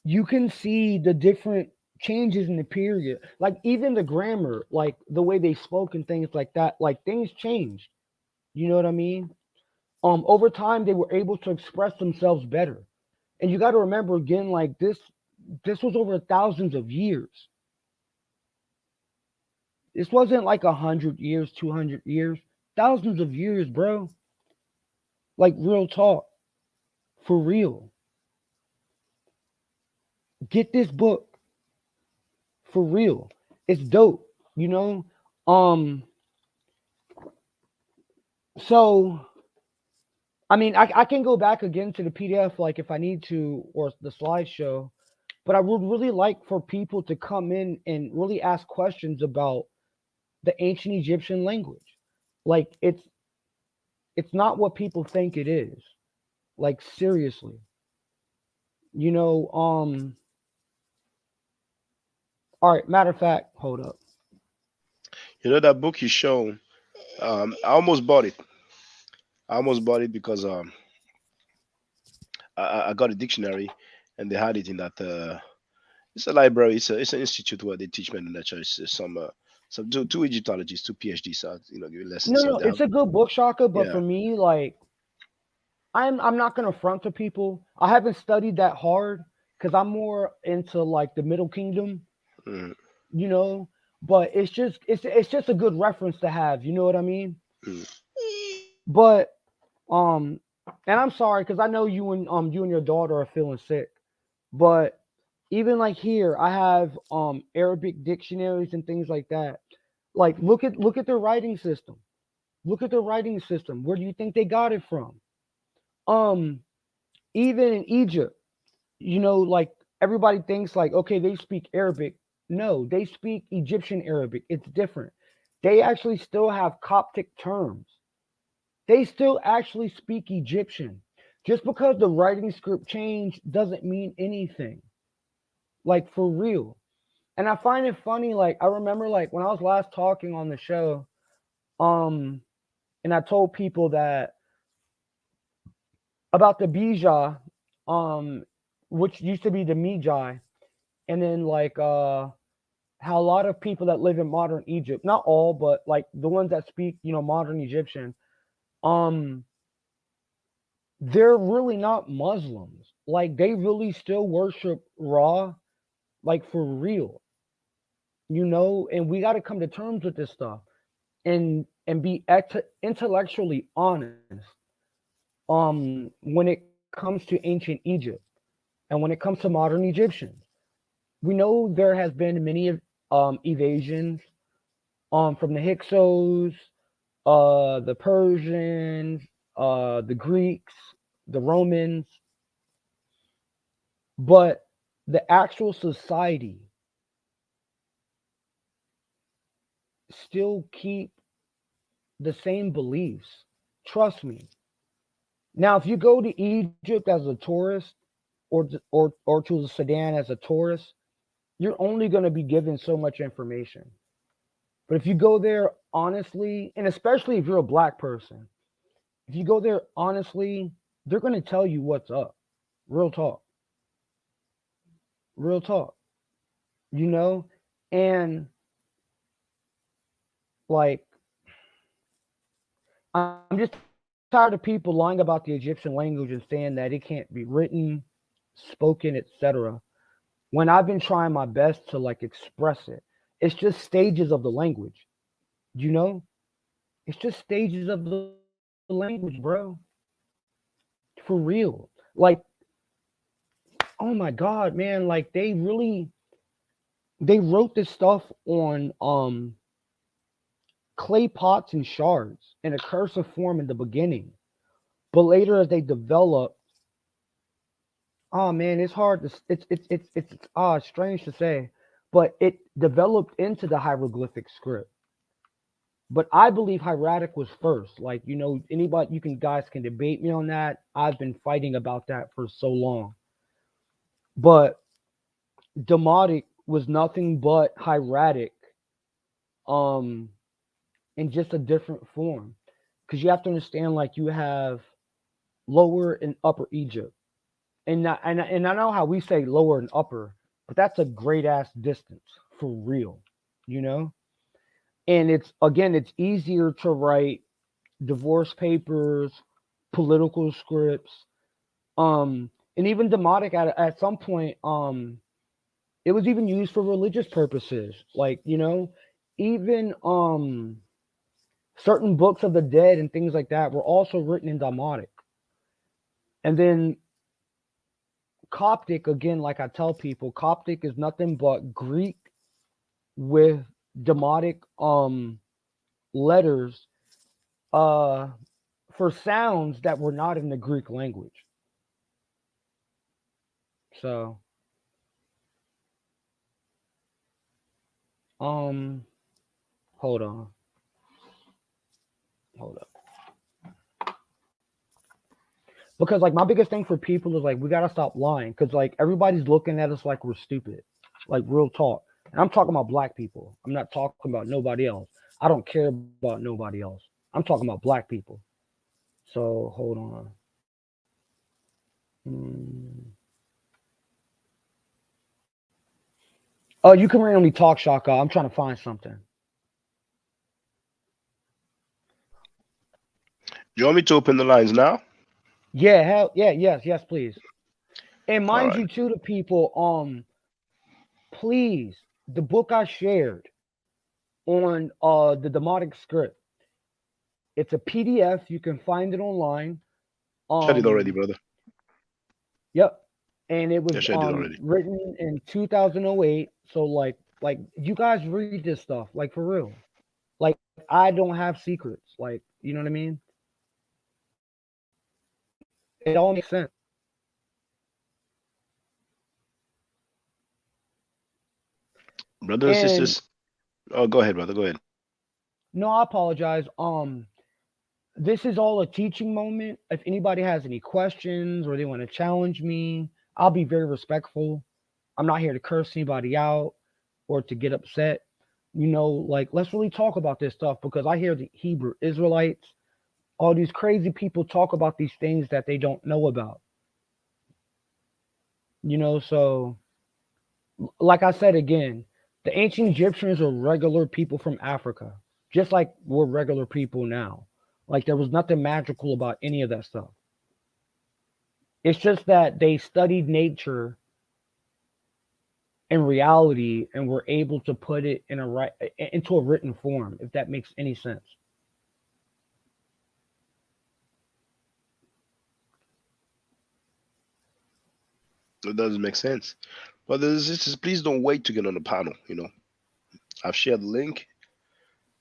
you can see the different changes in the period. Like even the grammar, like the way they spoke and things like that. Like things changed. You know what I mean? Over time, they were able to express themselves better. And you got to remember again, like this was over thousands of years. This wasn't like 100 years, 200 years, thousands of years, bro. Like real talk, for real. Get this book for real. It's dope, you know. Um, so I mean, I can go back again to the PDF, like if I need to, or the slideshow. But I would really like for people to come in and really ask questions about the ancient Egyptian language. Like it's not what people think it is. Like seriously. You know, all right, matter of fact, hold up. You know that book you show? I almost bought it. I almost bought it because I got a dictionary, and they had it in that. It's a library. It's an institute where they teach men in the church. Some two Egyptologists, two PhDs, give lessons. No, So no, they have, it's a good book, Shaka, but yeah. for me, like I'm not gonna front to people. I haven't studied that hard because I'm more into like the Middle Kingdom, Mm, you know. But it's just a good reference to have, you know what I mean? mm. But um, and I'm sorry because I know you and your daughter are feeling sick. But even like here, I have Arabic dictionaries and things like that. Like look at their writing system. Look at their writing system. Where do you think they got it from? Um, even in Egypt, you know, like everybody thinks like, okay, they speak Arabic. No, they speak Egyptian Arabic. It's different. They actually still have Coptic terms. They still actually speak Egyptian. Just because the writing script changed doesn't mean anything. Like for real. And I find it funny, like I remember like when I was last talking on the show, um, and I told people that about the Bija, um, which used to be the Magi, and then like how a lot of people that live in modern Egypt, not all, but like the ones that speak, you know, modern Egyptian, um, they're really not Muslims. Like they really still worship Ra, like for real, you know. And we got to come to terms with this stuff and be intellectually honest. When it comes to ancient Egypt and when it comes to modern Egyptians, we know there has been many evasions from the Hyksos, the Persians, the Greeks, the Romans, but the actual society still keep the same beliefs. Trust me. Now, if you go to Egypt as a tourist or to the Sudan as a tourist, you're only going to be given so much information. But if you go there honestly, and especially if you're a black person, if you go there honestly, they're going to tell you what's up. Real talk. Real talk. You know? And like, I'm just tired of people lying about the Egyptian language and saying that it can't be written, spoken, etc. When I've been trying my best to like express it. It's just stages of the language. You know? It's just stages of the language, bro. For real. Like, oh my God, man. Like they wrote this stuff on clay pots and shards in a cursive form in the beginning. But later as they developed, oh man, it's hard to it's strange to say. but it developed into the hieroglyphic script. But I believe hieratic was first. Like, you know, anybody, you can, guys can debate me on that. I've been fighting about that for so long. But Demotic was nothing but hieratic, in just a different form. Because you have to understand, like, you have lower and upper Egypt. And I know how we say lower and upper, but that's a great ass distance for real, you know? And it's, again, it's easier to write divorce papers, political scripts, and even Demotic at some point, it was even used for religious purposes. Like, you know, even certain books of the dead and things like that were also written in Demotic. And then Coptic, again, like I tell people, Coptic is nothing but Greek with Demotic letters for sounds that were not in the Greek language. So hold on. Hold up. Because, like, my biggest thing for people is, like, we gotta stop lying. Because, like, everybody's looking at us like we're stupid. Like, real talk. And I'm talking about black people. I'm not talking about nobody else. I don't care about nobody else. I'm talking about black people. So hold on. Oh, you can randomly talk, Shaka. I'm trying to find something. You want me to open the lines now? Yeah, hell yeah, yes, please. And All mind right. you, to the people, please, the book I shared on the Demotic script. It's a PDF. You can find it online. Shared it already, brother. Yep. And it Yeah, was shared it already. written in 2008. So like you guys read this stuff, like, for real. Like, I don't have secrets. Like, you know what I mean? It all makes sense. Brothers and And sisters. Oh, go ahead, brother. Go ahead. no, I apologize. This is all a teaching moment. If anybody has any questions or they want to challenge me, I'll be very respectful. I'm not here to curse anybody out or to get upset. You know, like, let's really talk about this stuff, because I hear the Hebrew Israelites, all these crazy people talk about these things that they don't know about. You know, so like I said again, the ancient Egyptians are regular people from Africa, just like we're regular people now. Like, there was nothing magical about any of that stuff. It's just that they studied nature and reality and were able to put it into a written form, if that makes any sense. It doesn't make sense. Brothers and sisters, please don't wait to get on the panel. I've shared the link.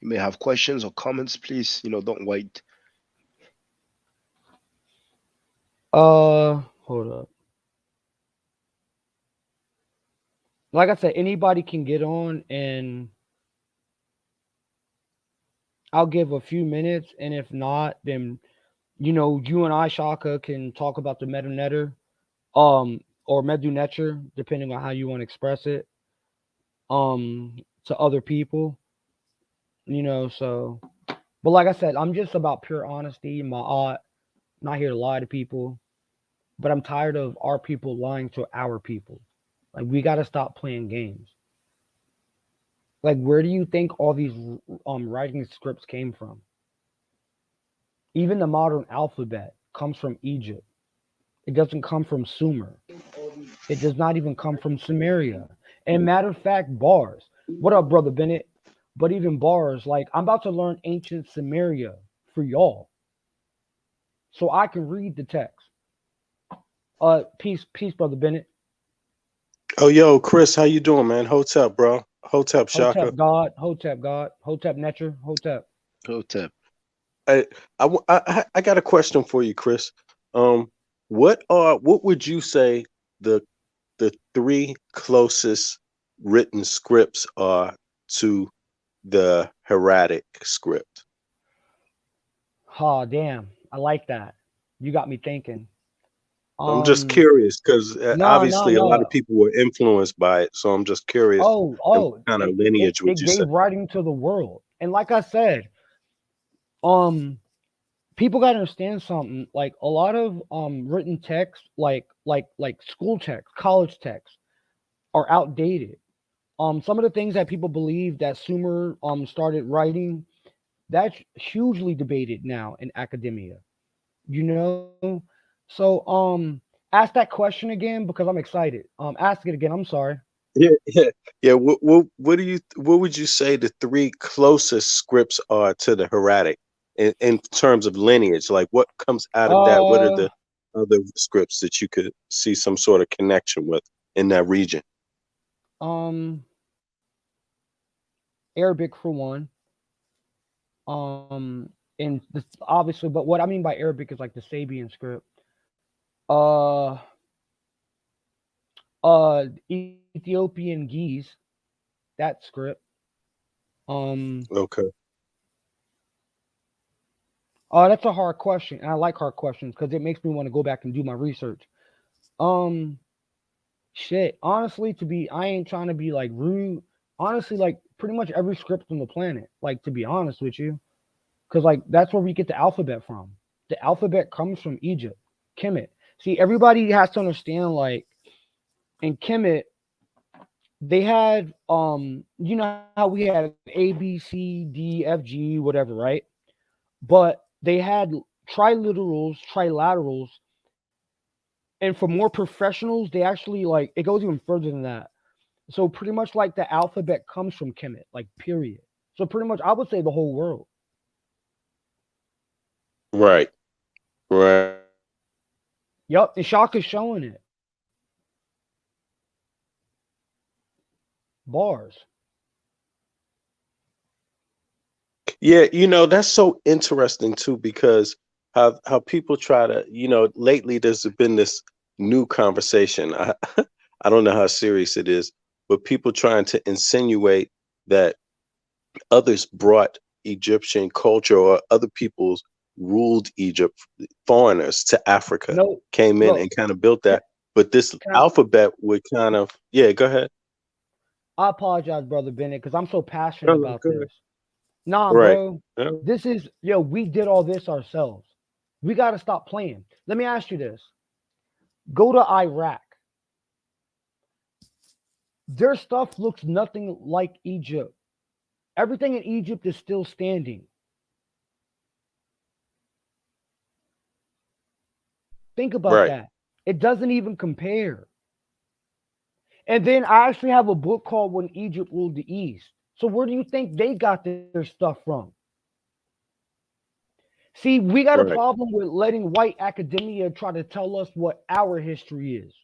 You may have questions or comments. Please, don't wait. Hold up. Like I said, anybody can get on, and I'll give a few minutes, and if not, then you and I, Shaka, can talk about the metanetter, or medunetter, depending on how you want to express it, to other people. So, but like I said, I'm just about pure honesty. Not here to lie to people, but I'm tired of our people lying to our people. Like, we got to stop playing games. Like, where do you think all these writing scripts came from? Even the modern alphabet comes from Egypt. It doesn't come from Sumer. It does not even come from Sumeria. And matter of fact, bars. What up, brother Bennett? But even bars, like, I'm about to learn ancient Sumeria for y'all, so I can read the text. Peace, brother Bennett. Oh, yo, Chris, how you doing, man? Hotep, bro. Hotep, Shaka. Hotep God, Hotep God, Hotep Netcher, Hotep. Hotep. I got a question for you, Chris. What would you say the three closest written scripts are to the hieratic script? Oh, damn. I like that. You got me thinking. I'm just curious because No, no, obviously a lot of no. people were influenced by it. So I'm just curious and what kind of lineage would It you say? gave writing to the world. And like I said, people gotta understand something. Like a lot of written text, like school text, college text, are outdated. Some of the things that people believe that Sumer started writing, that's hugely debated now in academia. You know? So ask that question again because I'm excited. Ask it again. I'm sorry. Yeah, yeah, yeah. What would you say the three closest scripts are to the hieratic in terms of lineage? Like what comes out of that? What are Uh the other scripts that you could see some sort of connection with in that region? um Arabic for one. And this, obviously, but what I mean by Arabic is like the Sabian script. Uh Ethiopian Geese, that script. Um Okay. that's a hard question. And I like hard questions because it makes me want to go back and do my research. Um Shit. Honestly, I ain't trying to be like rude. Honestly, like pretty much every script on the planet. Like to be honest with you, because like that's where we get the alphabet from. The alphabet comes from Egypt, Kemet. See, everybody has to understand. Like in Kemet, they had you know how we had A, B, C, D, F, G, whatever, right? But they had triliterals, trilaterals, and for more professionals, they actually like it goes even further than that. So pretty much like the alphabet comes from Kemet, like period. So pretty much I would say the whole world. Right. Right. Yep, and Shaka's showing it. Bars. Yeah, that's so interesting too because how people try to, lately there's been this new conversation. I don't know how serious it is, but people trying to insinuate that others brought Egyptian culture or other peoples ruled Egypt, foreigners to Africa No, came in look, and kind of built can, that. But this can alphabet would kind of, yeah, go ahead. I apologize, brother Bennett, because I'm so passionate No, no, about go ahead. this. Nah, Right. bro, Yeah. this is we did all this ourselves. We got to stop playing. Let me ask you this: go to Iraq. Their stuff looks nothing like Egypt. Everything in Egypt is still standing. Think about Right. that. It doesn't even compare. And then I actually have a book called When Egypt Ruled the East. So where do you think they got their stuff from? See, we got a Right. problem with letting white academia try to tell us what our history is.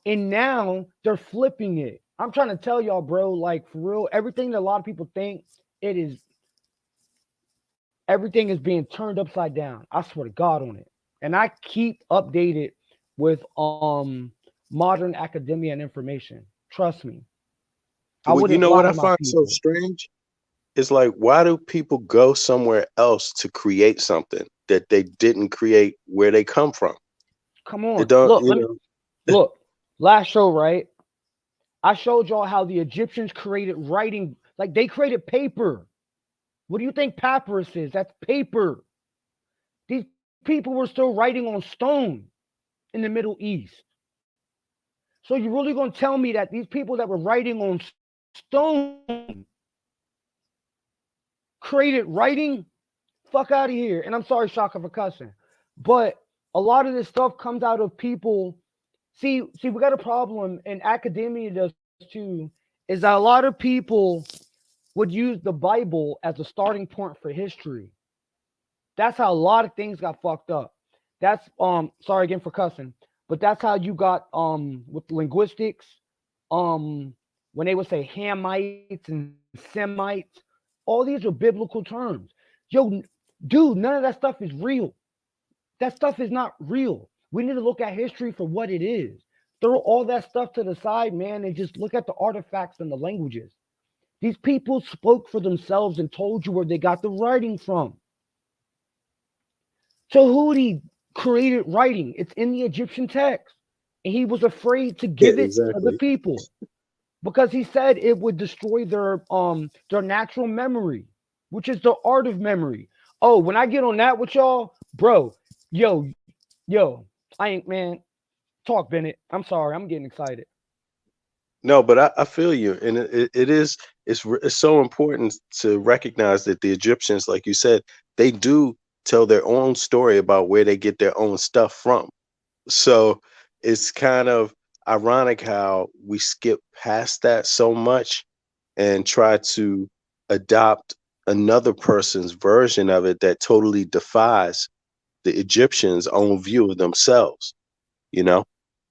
And now they're flipping it. I'm trying to tell y'all, bro, like for real, everything that a lot of people think it is, everything is being turned upside down. I swear to God on it. And I keep updated with modern academia and information. Trust me. I Well, you wouldn't know what lie I to my find so people. strange? It's like, why do people go somewhere else to create something that they didn't create where they come from? Come It on. don't, Look, let me look. Last show, right? I showed y'all how the Egyptians created writing, like they created paper. What do you think papyrus is? That's paper. These people were still writing on stone in the Middle East. So you really gonna tell me that these people that were writing on stone created writing? Fuck out of here. And I'm sorry, Shaka, for cussing. But a lot of this stuff comes out of people. See, we got a problem, and academia does too, is that a lot of people would use the Bible as a starting point for history. That's how a lot of things got fucked up. That's sorry again for cussing, but that's how you got with linguistics, when they would say Hamites and Semites, all these are biblical terms. Yo, dude, none of that stuff is real. That stuff is not real. We need to look at history for what it is. Throw all that stuff to the side, man, and just look at the artifacts and the languages. These people spoke for themselves and told you where they got the writing from. Tahuti created writing. It's in the Egyptian text. And he was afraid to Yeah, give it to the exactly. people because he said it would destroy their natural memory, which is the art of memory. Oh, when I get on that with y'all, bro, yo, I ain't, man. Talk, Bennett. I'm sorry, I'm getting excited. No, but I feel you, and it's so important to recognize that the Egyptians, like you said, they do tell their own story about where they get their own stuff from. So it's kind of ironic how we skip past that so much and try to adopt another person's version of it that totally defies the Egyptians' own view of themselves. You know,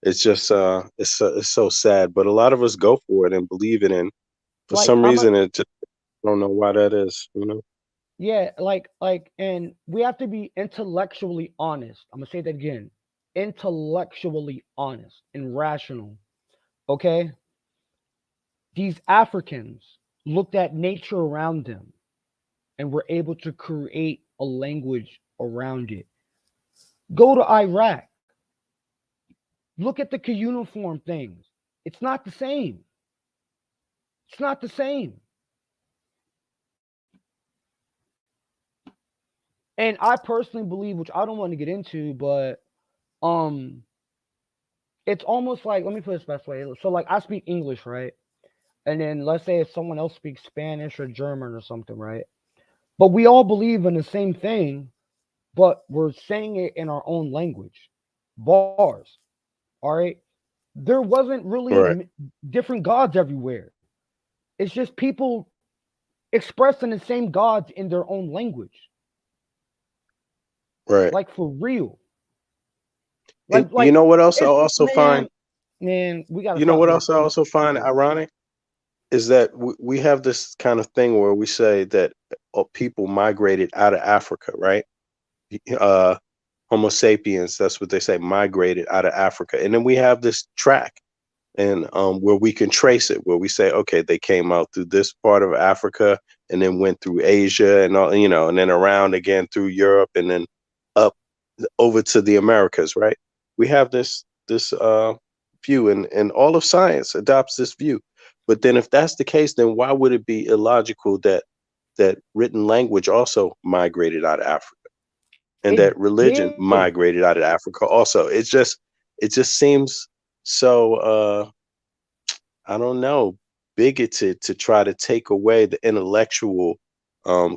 it's just it's so sad, but a lot of us go for it and believe it, and for Like some I'm a reason it just, I don't know why that is. You know, Yeah, and we have to be intellectually honest. I'm gonna say that again. Intellectually honest and rational. Okay? These Africans looked at nature around them and were able to create a language around it. Go to Iraq. Look at the cuneiform things. It's not the same. It's not the same. And I personally believe, which I don't want to get into, but um it's almost like, let me put it this best way. So like I speak English, right? And then let's say if someone else speaks Spanish or German or something, right? But we all believe in the same thing, but we're saying it in our own language. Bars. All right. There wasn't really right, different gods everywhere. It's just people expressing the same gods in their own language. right. Like for real. And you Like know what else I it's also find? man, we gotta You know stop what being else I also find ironic is that we have this kind of thing where we say that people migrated out of Africa, right? Uh, Homo sapiens, that's what they say, migrated out of Africa, and then we have this track and where we can trace it, where we say, okay, they came out through this part of Africa and then went through Asia and all, you know, and then around again through Europe and then up over to the Americas, right? We have this view, and all of science adopts this view. But then, if that's the case, then why would it be illogical that written language also migrated out of Africa, and it that religion did. migrated out of Africa also? It just seems so I don't know, bigoted to try to take away the intellectual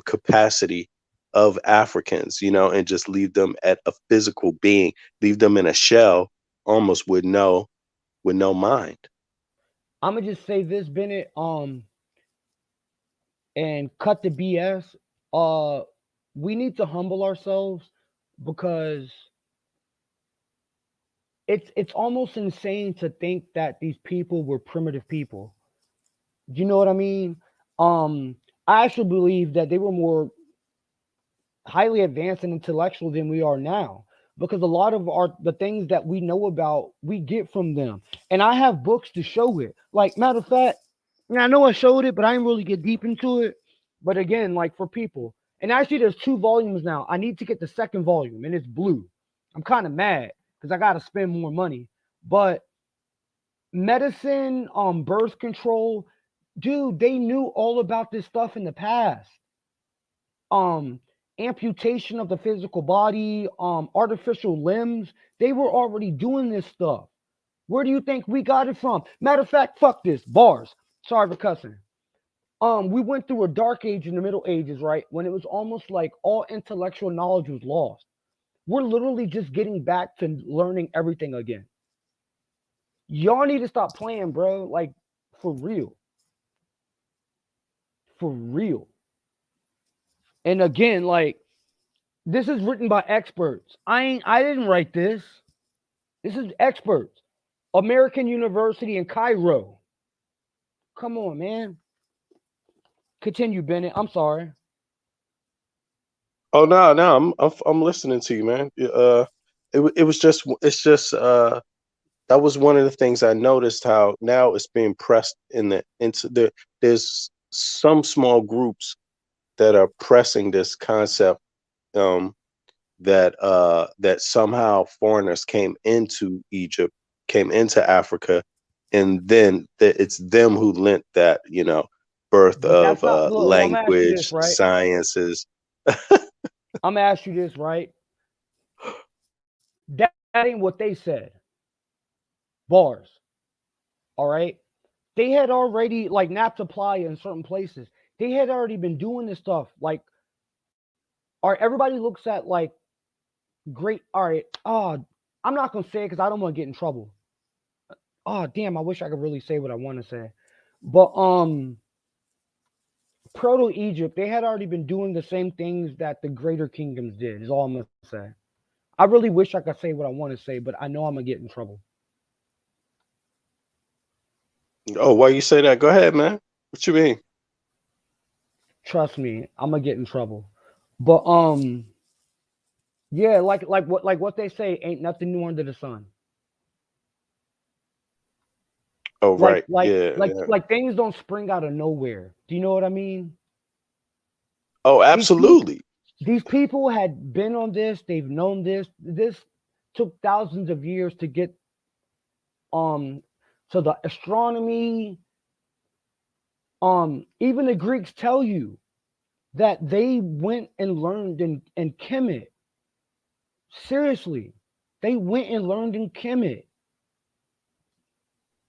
capacity of Africans, you know, and just leave them at a physical being, leave them in a shell, almost with no mind. I'm gonna just say this, Bennett, and cut the BS. Uh, we need to humble ourselves because it's almost insane to think that these people were primitive people. Do you know what I mean? Um, I actually believe that they were more highly advanced and intellectual than we are now because a lot of the things that we know about we get from them, and I have books to show it. Like matter of fact, I know I showed it, but I didn't really get deep into it. But again, like for people, and actually there's 2 volumes now. I need to get the second volume, and it's blue. I'm kind of mad because I got to spend more money. But medicine, birth control, dude, they knew all about this stuff in the past. um Amputation of the physical body, artificial limbs. They were already doing this stuff. Where do you think we got it from? Matter of fact, fuck this. Bars. Sorry for cussing. We went through a dark age in the Middle Ages, right? When it was almost like all intellectual knowledge was lost. We're literally just getting back to learning everything again. Y'all need to stop playing, bro. Like, for real. For real. And again, like, this is written by experts. I didn't write this. This is experts. American University in Cairo. Come on, man. Continue, Bennett. I'm sorry. Oh no, no, I'm listening to you, man. It was just it's just that was one of the things I noticed, how now it's being pressed into the there's some small groups that are pressing this concept, um, that somehow foreigners came into Egypt, came into Africa, and then that it's them who lent that, birth But of that's not. Look, well, I'm gonna ask you this, language, right? sciences. I'm gonna ask you this, right? That ain't what they said. Bars. All right. They had already like Naphtali in certain places. They had already been doing this stuff. Like, all right, everybody looks at like great. All right. I'm not gonna say it because I don't want to get in trouble. Oh, damn! I wish I could really say what I want to say, but Proto Egypt, they had already been doing the same things that the greater kingdoms did. Is all I'm gonna say. I really wish I could say what I want to say, but I know I'm gonna get in trouble. Oh, why you say that? Go ahead, man. What you mean? Trust me, I'm gonna get in trouble. But yeah, like what they say, ain't nothing new under the sun. Oh, Like right. like Yeah, like yeah. like things don't spring out of nowhere. Do you know what I mean? Oh, These people absolutely. these people had been on this, they've known this. This took thousands of years to get um so the astronomy, even the Greeks tell you that they went and learned in Kemet. Seriously. They went and learned in Kemet.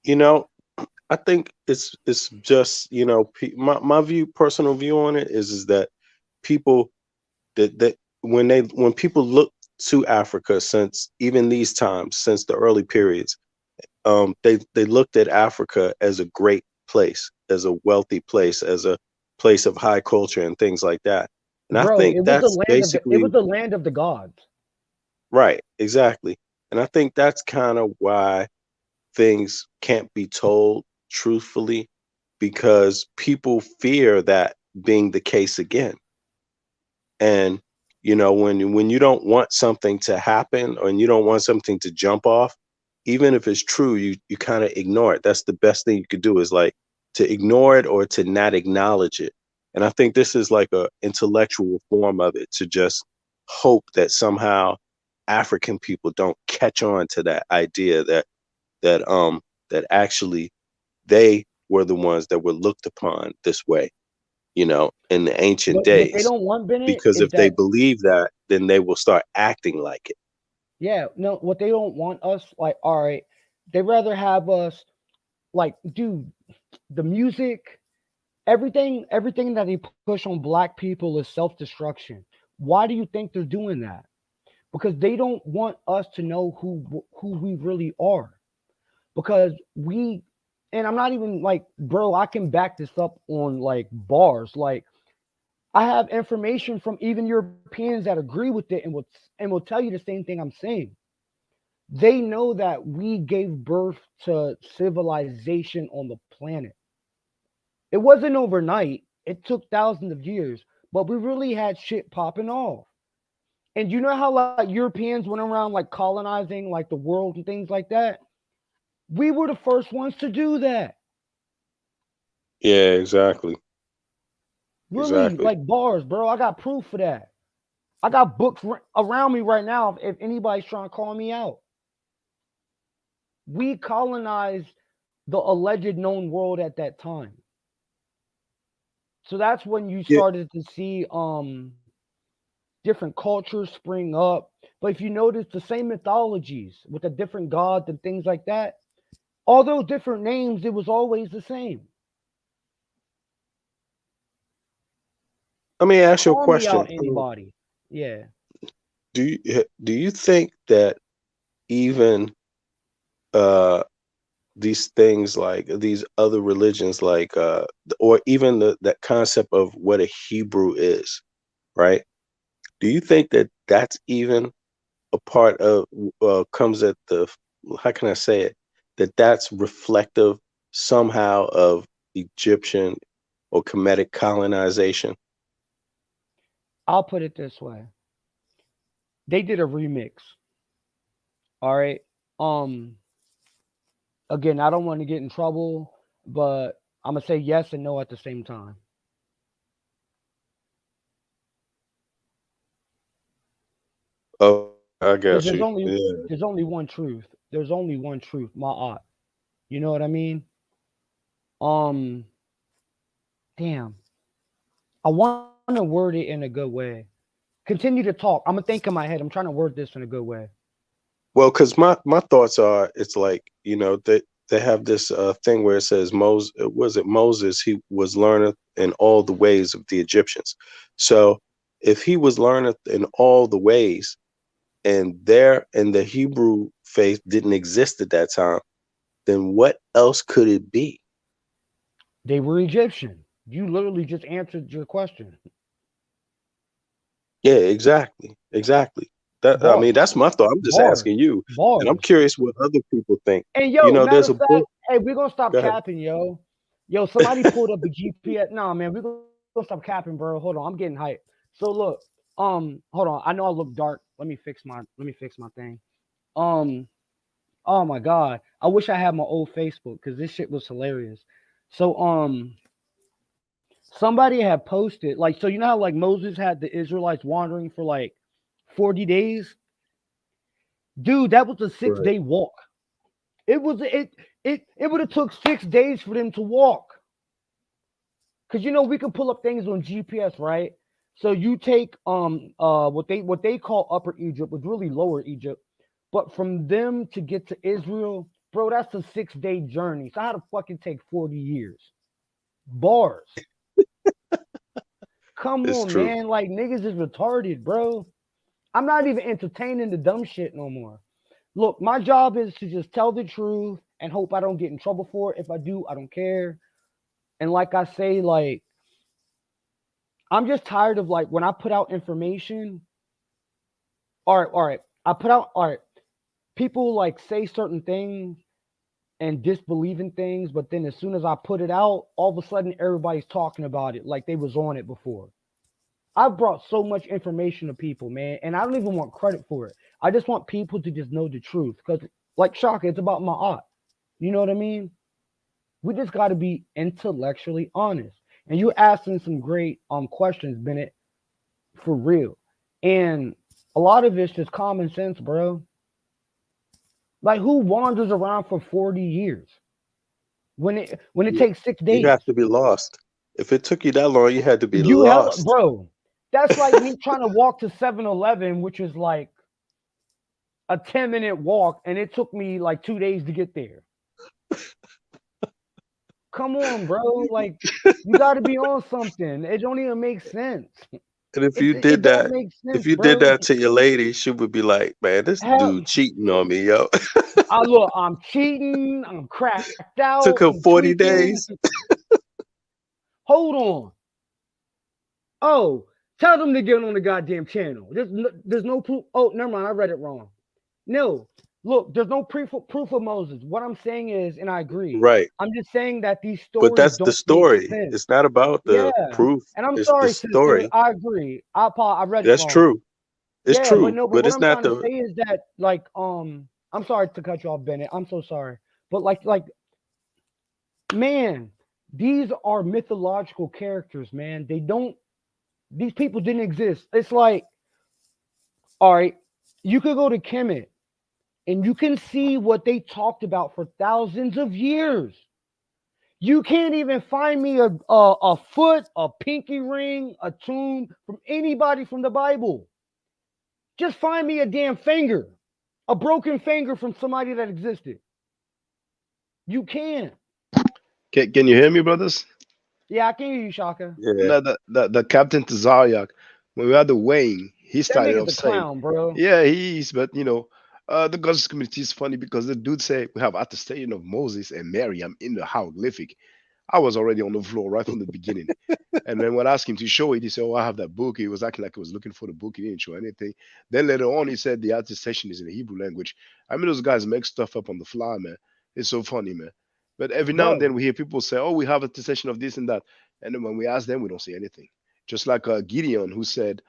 You know, I think it's just, my personal view on it is that people, that when people look to Africa, since even these times, since the early periods, they looked at Africa as a great place, as a wealthy place, as a place of high culture and things like that. And I Bro, think it was the that's land of basically the land of the gods. right, exactly. And I think that's kind of why things can't be told truthfully, because people fear that being the case again. And when you don't want something to happen, or you don't want something to jump off, even if it's true, you kind of ignore it. That's the best thing you could do, is like to ignore it or to not acknowledge it. And I think this is like a intellectual form of it, to just hope that somehow African people don't catch on to that idea that that actually they were the ones that were looked upon this way, in the ancient What they days. don't want, Bennett, Because is if they that believe that, then they will start acting like it. yeah, no, what they don't want us like, all right, they rather have us like, dude, the music, everything that they push on black people is self-destruction. Why do you think they're doing that? Because they don't want us to know who we really are. Because we, and I'm not even like, bro, I can back this up on like bars. Like, I have information from even Europeans that agree with it and will tell you the same thing I'm saying. They know that we gave birth to civilization on the planet. It wasn't overnight. It took thousands of years, but we really had shit popping off. And you know how like Europeans went around like colonizing like the world and things like that? We were the first ones to do that. Yeah, exactly. Really, Exactly. like bars, bro. I got proof for that. I got books around me right now if anybody's trying to call me out. We colonized the alleged known world at that time. So that's when you Yeah. started to see different cultures spring up. But if you notice the same mythologies with the different gods and things like that, although different names, it was always the same. Let me ask you a Call me question. out, anybody. Yeah. Do you think that even uh these things, like these other religions, like or even that concept of what a Hebrew is, right? Do you think that that's even a part of, comes at the, how can I say it, that that's reflective somehow of Egyptian or Kemetic colonization? I'll put it this way. They did a remix. All right. Um Again, I don't want to get in trouble, but I'm gonna say yes and no at the same time. Oh, I Because got you. Yeah. there's only one truth. There's only one truth, ma'at. You know what I mean? Um, damn. I want to word it in a good way. Continue to talk. I'm gonna think in my head. I'm trying to word this in a good way. Well, because my thoughts are, it's like, they have this thing where it says Moses, was it Moses? He was learned in all the ways of the Egyptians. So if he was learned in all the ways, and the Hebrew faith didn't exist at that time, then what else could it be? They were Egyptian. You literally just answered your question. Yeah, exactly. I mean, Bars, that's my thought. I'm just bars, asking you, and I'm bars. curious what other people think. And yo, matter There's a of fact, book. hey, we're gonna stop Go ahead. capping, yo. Yo, somebody pulled up a GPS. Nah, man, we're gonna stop capping, bro. Hold on, I'm getting hyped. So look, hold on. I know I look dark. Let me fix my thing. Um, oh my god. I wish I had my old Facebook because this shit was hilarious. So somebody had posted like, so you know how like Moses had the Israelites wandering for like 40 days? Dude, that was a six Right. day walk. It would have took 6 days for them to walk. Cause we can pull up things on GPS, right? So you take what they call Upper Egypt, was really Lower Egypt, but from them to get to Israel, bro, that's a 6 day journey. So how the fucking take 40 years? Bars. Come It's on, true. man. Like niggas is retarded, bro. I'm not even entertaining the dumb shit no more. Look, my job is to just tell the truth and hope I don't get in trouble for it. If I do, I don't care. And like I say, like I'm just tired of like when I put out information. All right. I put out all right. People like say certain things and disbelieve in things, but then as soon as I put it out, all of a sudden everybody's talking about it like they was on it before. I've brought so much information to people, man, and I don't even want credit for it. I just want people to just know the truth, because, like Shaka, it's about my art. You know what I mean? We just got to be intellectually honest. And you're asking some great questions, Bennett, for real. And a lot of it's just common sense, bro. Like who wanders around for 40 years when it You, takes six you days? have to be lost. If it took you that long, you had to be You hell, lost. bro. That's like me trying to walk to 7-Eleven, which is like a 10-minute walk, and it took me like 2 days to get there. Come on, bro. Like you got to be on something. It don't even make sense. And if you It did don't that, make if sense, you did bro. that to your lady, she would be like, "Man, this dude Hell, cheating on me, yo." I look. I'm cheating. I'm cracked out. Took I'm her 40 tweaking. days. Hold on. Oh, tell them to get on the goddamn channel. There's no proof. Oh, never mind. I read it wrong. No, look, there's no proof of Moses. What I'm saying is, and I agree. Right. I'm just saying that these But stories that's the don't make story. sense. It's not about Yeah, the proof. and I'm It's the sorry, sister. story. I agree. I read it That's wrong. true. It's Yeah, but true. no. But But what it's I'm not trying to the say is that, like, I'm sorry to cut you off, Bennett. I'm so sorry. But like, man, these are mythological characters, man. They don't. These people didn't exist. It's like, all right, you could go to Kemet and you can see what they talked about for thousands of years. You can't even find me a foot, a pinky ring, a tomb from anybody from the Bible. Just find me a damn finger, a broken finger from somebody that existed. You can. Can you hear me, brothers? Yeah, I can hear you, Shaka. yeah. No, the Captain Tazariak, when we had the weighing, he That started nigga's off a saying, clown, bro. "Yeah, he is," but the God's community is funny because the dude said we have attestation of Moses and Miriam in the hieroglyphic. I was already on the floor right from the beginning. And then when I asked him to show it, he said, "Oh, I have that book." He was acting like he was looking for the book. He didn't show anything. Then later on, he said the attestation is in the Hebrew language. I mean, those guys make stuff up on the fly, man. It's so funny, man. But every now and then Bro, we hear people say, "Oh, we have attestation of this and that," and then when we ask them, we don't see anything. Just like Gideon, who said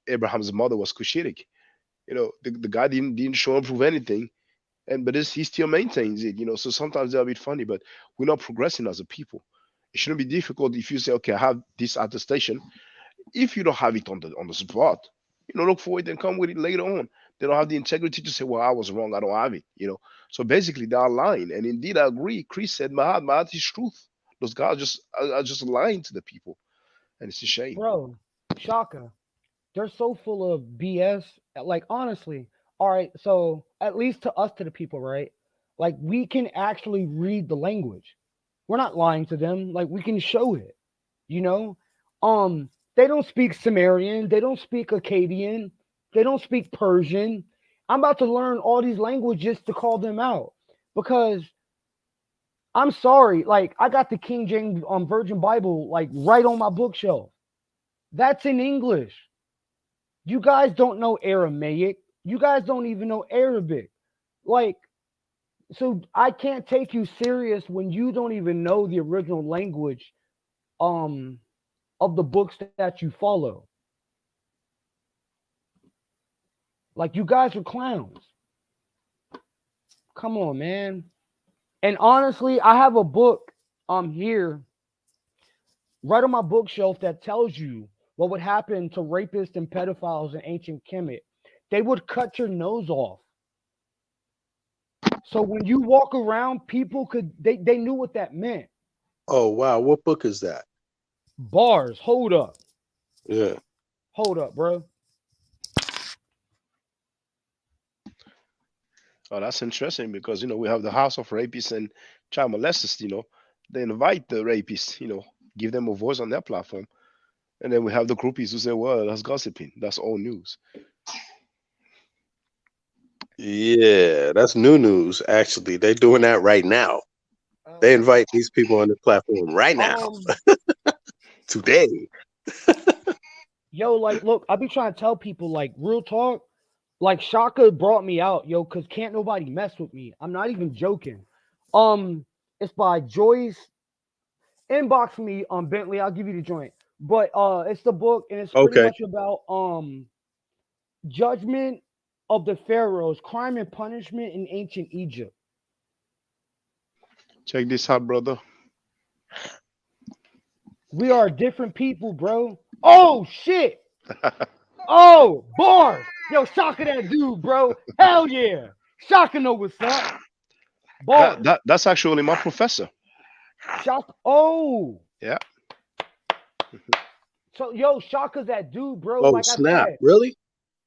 Abraham's mother was Cushitic. The guy didn't show and prove anything. but he still maintains it. So sometimes they're a bit funny, but we're not progressing as a people. It shouldn't be difficult if you say, okay, I have this attestation. If you don't have it on the spot, look for it and come with it later on. They don't have the integrity to say, well, I was wrong, I don't have it. So basically they are lying. And indeed I agree. Chris said Mahat is truth. Those guys are just lying to the people. And it's a shame. Bro, Shaka, they're so full of BS. Like honestly, all right. So at least to us, to the people, right? Like we can actually read the language. We're not lying to them. Like we can show it. You know, they don't speak Sumerian. They don't speak Akkadian. They don't speak Persian. I'm about to learn all these languages to call them out because I'm sorry. Like I got the King James Virgin Bible like right on my bookshelf. That's in English. You guys don't know Aramaic. You guys don't even know Arabic. Like, so I can't take you serious when you don't even know the original language um of the books that you follow. Like you guys are clowns. Come on, man. And honestly, I have a book here right on my bookshelf that tells you what would happen to rapists and pedophiles in ancient Kemet. They would cut your nose off. So when you walk around, people they knew what that meant. Oh wow, what book is that? Bars, hold up. Yeah. Hold up, bro. Oh, that's interesting because we have the House of Rapists and Child Molesters. They invite the rapists. Give them a voice on their platform, and then we have the groupies who say, "Well, that's gossiping. That's all news." Yeah, that's new news. Actually, they're doing that right now. They invite these people on the platform right now, today. Yo, like, look, I be trying to tell people, like, real talk. Like Shaka brought me out, yo, cause can't nobody mess with me. I'm not even joking. It's by Joyce. Inbox me on Bentley. I'll give you the joint. But it's the book, and it's pretty Okay. much about judgment of the pharaohs, crime and punishment in ancient Egypt. Check this out, brother. We are different people, bro. Oh shit. Oh, bars. Yo, Shaka that dude, bro. Hell yeah. Shaka know what's up. Bars. That's actually my professor. Shaka. Oh. Yeah. So, yo, Shaka's that dude, bro. Oh like snap! I said. Really?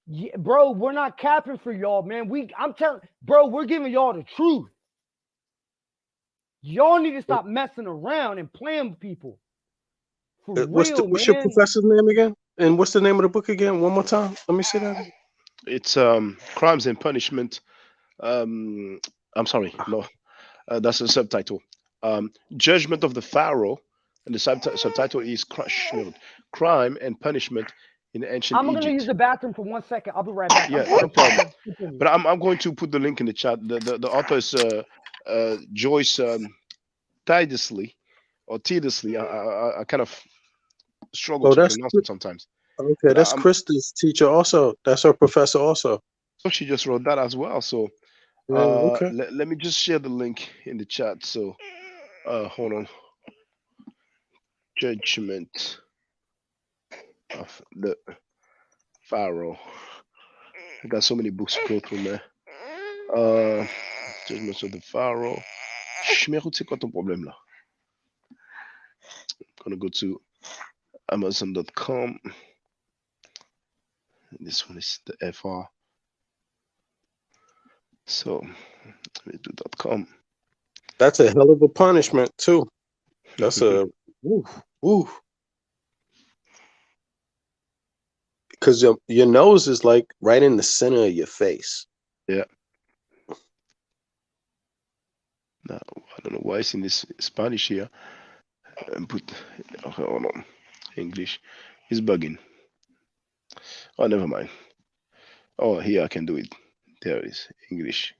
Yeah, bro, we're not capping for y'all, man. I'm telling, bro, we're giving y'all the truth. Y'all need to stop messing around and playing with people. For What's real, what's man. your professor's name again? And what's the name of the book again? One more time. Let me see that. It's Crimes and Punishment. I'm sorry, no, that's the subtitle. Judgment of the Pharaoh, and the subtitle is Crime and Punishment in Ancient I'm Egypt. gonna use the bathroom for 1 second. I'll be right back. Yeah, no problem. But I'm going to put the link in the chat. The author is Joyce tediously. I kind of struggle to pronounce it sometimes. Okay, But that's Krista's teacher also. That's her professor also. So she just wrote that as well. So okay. let me just share the link in the chat. So hold on. Judgment of the Pharaoh. I got so many books to go through, man. Judgment of the Pharaoh. Shmerou, c'est quoi ton problème là? I'm gonna go to Amazon.com. This one is the FR. So let me do .com. That's a hell of a punishment too. That's a woo. Because your nose is like right in the center of your face. Yeah. Now I don't know why it's in this Spanish here. And put hold on. English. It's bugging. Oh, never mind. Oh, here I can do it. There it is. English.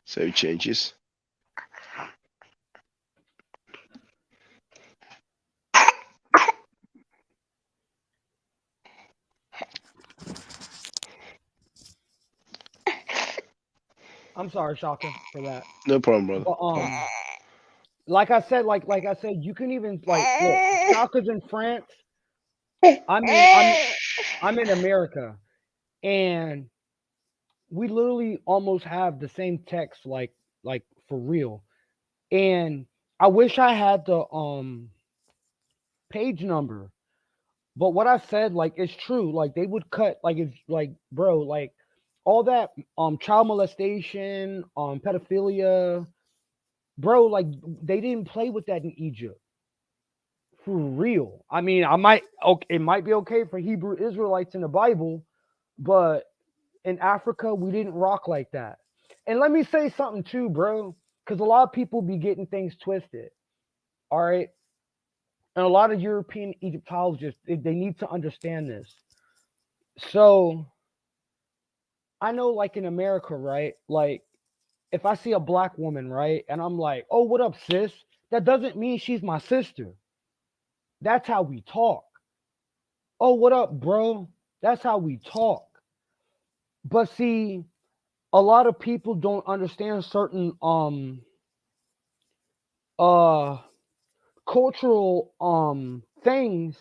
Save changes. I'm sorry, Shaka, for that. No problem, brother. But like I said, you can even look. Shaka's in France. I'm in America, and we literally almost have the same text, like for real. And I wish I had the page number, but what I said, like, it's true. Like, they would cut, like, if, like, bro, like, all that child molestation, pedophilia, bro, like, they didn't play with that in Egypt. For real. I mean, it might be okay for Hebrew Israelites in the Bible, but in Africa, we didn't rock like that. And let me say something too, bro, because a lot of people be getting things twisted. All right. And a lot of European Egyptologists, they need to understand this. So I know, like, in America, right? Like, if I see a black woman, right, and I'm like, oh, what up, sis? That doesn't mean she's my sister. That's how we talk. Oh, what up, bro? That's how we talk. But see, a lot of people don't understand certain cultural things,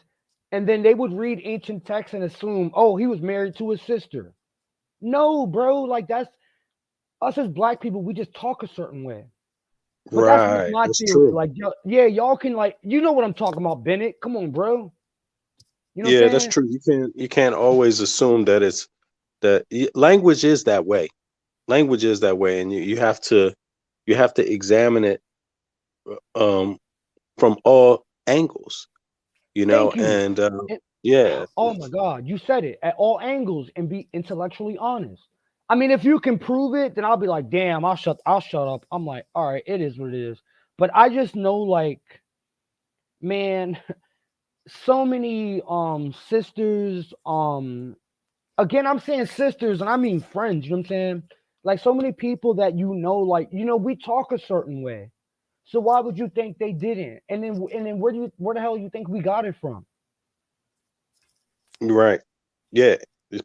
and then they would read ancient texts and assume, oh, he was married to his sister. No, bro, like, that's us as black people, we just talk a certain way. But that's just my That's theory. true. Like, yeah, y'all can, like, you know what I'm talking about, Bennett. Come on, bro. You know what Yeah, I'm that's saying? true. You can't always assume that language is that way. Language is that way, and you have to examine it um from all angles, Thank you. and And, yeah, oh my God, you said it, at all angles, and be intellectually honest. I mean, if you can prove it, then I'll be like, damn, I'll shut up. I'm like, all right, it is what it is. But I just know, like, man, so many sisters, again, I'm saying sisters, and I mean friends, you know what I'm saying? Like, so many people that, like, we talk a certain way. So why would you think they didn't? And then where the hell you think we got it from? right. Yeah,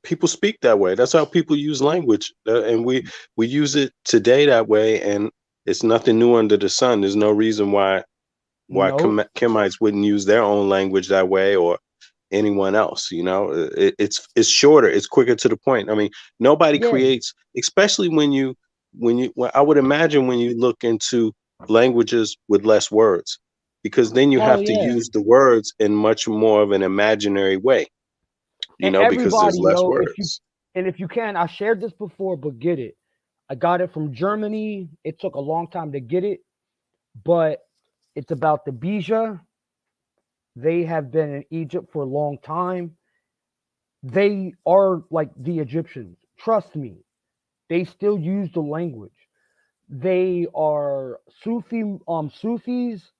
people speak that way. That's how people use language, and we use it today that way, and it's nothing new under the sun. There's no reason why Nope. Kemites wouldn't use their own language that way, or anyone else. It's shorter, it's quicker to the point. I mean, nobody Yeah. creates, especially when I would imagine when you look into languages with less words, because then you Hell have to yeah. use the words in much more of an imaginary way, And because there's everybody, less if words. you can, I shared this before, but get it. I got it from Germany. It took a long time to get it, but it's about the Bija. They have been in Egypt for a long time. They are like the Egyptians. Trust me. They still use the language. They are Sufis,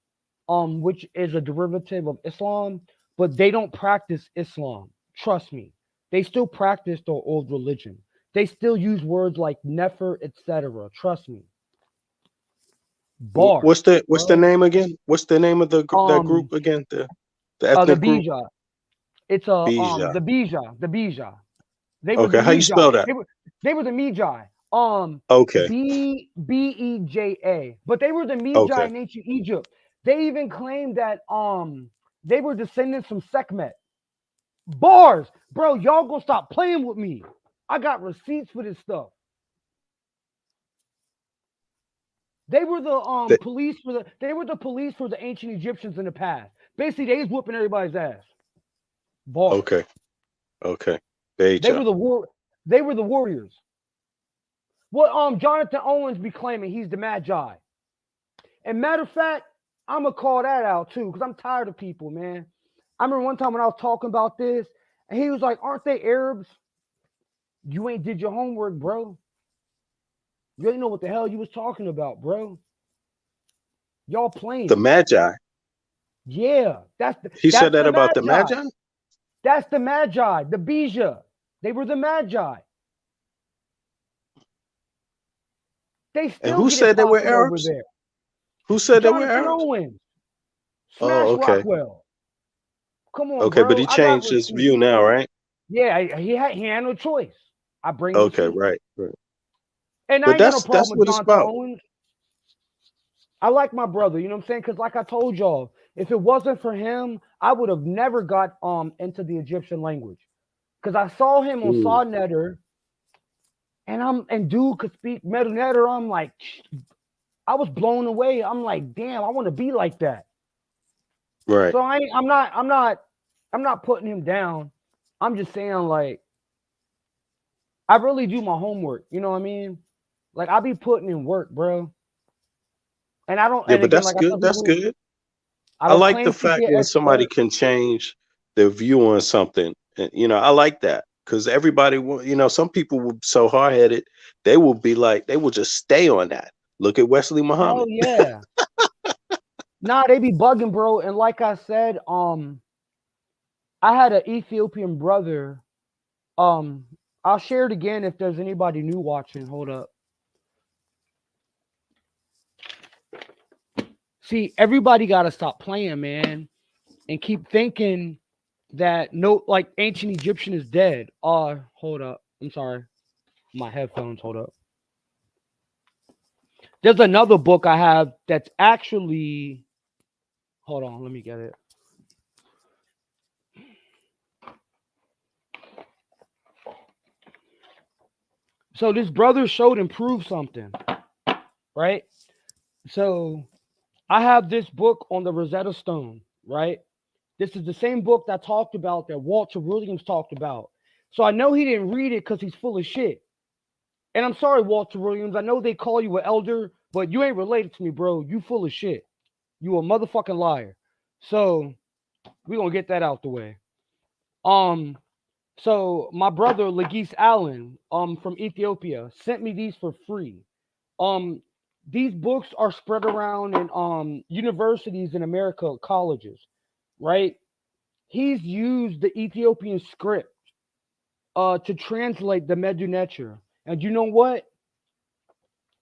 which is a derivative of Islam, but they don't practice Islam. Trust me. They still practice their old religion. They still use words like nefer, etc. Trust me. Bars, What's the bro. name again? What's the name of that Um, group again? The the ethnic group? Bija. It's Bija. the Bija, the Bija. They were the Okay, how you Magi. spell that? They were the Magi. Okay. Beja. But they were the Magi Okay. in ancient Egypt. They even claimed that they were descendants from Sekhmet. Bars, bro. Y'all gonna stop playing with me. I got receipts for this stuff. They were the Th- police for the ancient Egyptians in the past. Basically, they was whooping everybody's ass. Bars. okay. Okay. They Beja. were they were the warriors. What Jonathan Owens be claiming he's the Magi. And matter of fact, I'm gonna call that out too, because I'm tired of people, man. I remember one time when I was talking about this, and he was like, aren't they Arabs? You ain't did your homework, bro. You ain't know what the hell you was talking about, bro. Y'all The playing. Magi. Yeah, that's He said that the about the Magi. Magi? That's the Magi, the Bija. They were the Magi. They And still who get it said they were popping over Arabs? there. Who said they were Jonathan Arabs? Owens, Oh, Smash okay. Rockwell. Come on, Okay, but bro. he I got changed his receipts. view now, right? Yeah, he had no choice. I bring Okay, receipts. right. Right. And I But ain't got no that's problem with what it's John about. Tones. I like my brother, you know what I'm saying? Because like I told y'all, if it wasn't for him, I would have never got into the Egyptian language. Because I saw him on Mm, Saw Netter, and dude could speak Metal Netter. I'm like, I was blown away. I'm like, damn, I want to be like that. right. So I'm not putting him down. I'm just saying, like, I really do my homework. You know what I mean? Like, I be putting in work, bro. And I don't. Yeah, And but again, that's like I tell good. That's people, good. I I don't like the claim to fact be an when somebody expert. can change their view on something. And, I like that because everybody, some people will be so hard headed, they will be like, they will just stay on that. Look at Wesley Hell Muhammad. yeah. Nah, they be bugging, bro. And like I said, I had an Ethiopian brother. I'll share it again if there's anybody new watching. Hold up. See, everybody got to stop playing, man, and keep thinking that like ancient Egyptian is dead. Hold up. I'm sorry. My headphones, hold up. There's another book I have that's actually, hold on, let me get it. So this brother showed and proved something, right? So I have this book on the Rosetta Stone, right? This is the same book that talked about that Walter Williams talked about. So I know he didn't read it because he's full of shit. And I'm sorry, Walter Williams. I know they call you an elder, but you ain't related to me, bro. You full of shit. You a motherfucking liar. So we're gonna get that out the way. So my brother Legis Allen, from Ethiopia, sent me these for free. Um, these books are spread around in universities in America, colleges, right? He's used the Ethiopian script to translate the Medu Neter. And you know what?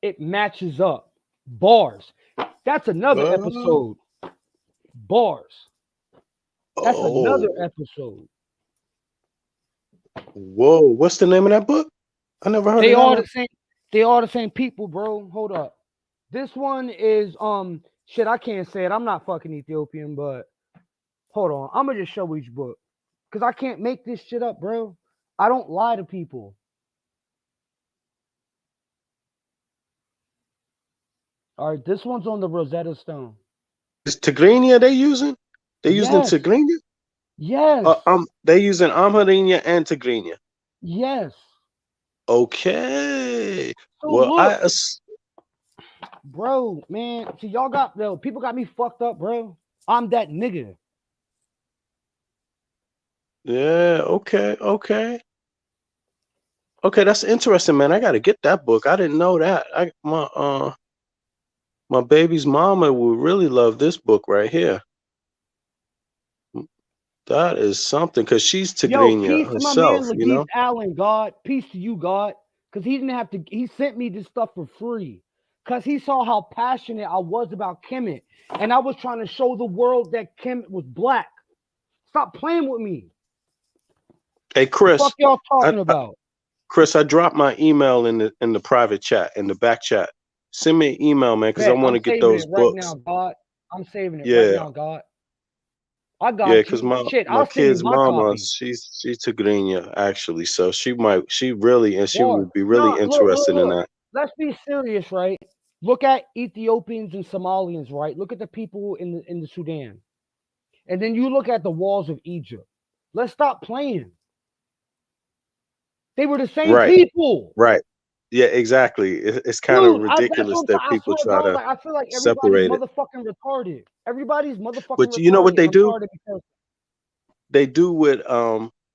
It matches up. Bars. That's another Oh, episode. Bars. That's another oh, episode. whoa. What's the name of that book? I never heard They of that are one. the same. They are the same people, bro. Hold up. This one is shit. I can't say it. I'm not fucking Ethiopian, but hold on. I'm gonna just show each book because I can't make this shit up, bro. I don't lie to people. All right, this one's on the Rosetta Stone. Is Tigrinya they using? They using Yes, Tigrinya? yes, They using Amharinia and Tigrinya. yes. Okay. So Well, look, bro, man. See, y'all got people got me fucked up, bro. I'm that nigga. yeah, okay. Okay, that's interesting, man. I gotta get that book. I didn't know that. My baby's mama would really love this book right here. That is something because she's Yo, Tigrinya peace to my man herself, Legis Allen, God. Peace to you, God. Because he didn't have to, he sent me this stuff for free. Because he saw how passionate I was about Kemet. And I was trying to show the world that Kemet was black. Stop playing with me. Hey, The fuck Chris, y'all I, talking about? Chris, I dropped my email in the private chat, in the back chat. Send me an email, man, because I Bet, want I'm to get saving those it right books. now, God. I'm saving it right Yeah, now, God. I yeah, got because you. my Shit, my I'll send you kid's my mama, copies. she's Tigrinya actually, so she really, and she War. would be really No, interested in look. that. Let's be serious, right? Look at Ethiopians and Somalians, right? Look at the people in the Sudan. And then you look at the walls of Egypt. Let's stop playing. They were the same Right, people. right. Yeah, exactly. It's kind of Dude, that's ridiculous what that I people swear to try God, to like I feel like everybody's separate it. motherfucking retarded. Everybody's motherfucking But you know what retarded, and they I'm do? sorry to be cursed. They do what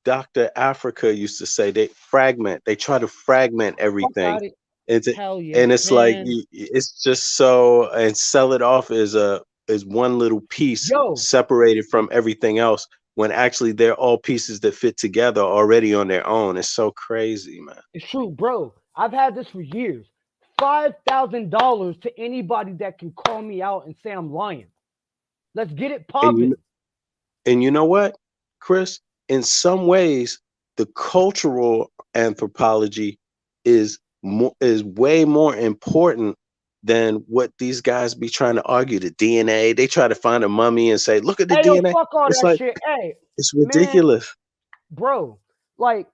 Dr. Africa used to say. They fragment. They try to fragment Fuck everything. out it. It's Hell yeah, and it's like man. it's just so, and sell it off as one little piece Yo, separated from everything else when actually they're all pieces that fit together already on their own. It's so crazy, man. it's true, bro. I've had this for years. $5,000 to anybody that can call me out and say I'm lying. Let's get it And popping. you know what, Chris? In some ways, the cultural anthropology is is way more important than what these guys be trying to argue. The DNA, they try to find a mummy and say, look at the Hey, yo, DNA. fuck all It's that like, shit. Hey, it's man, ridiculous. bro, like,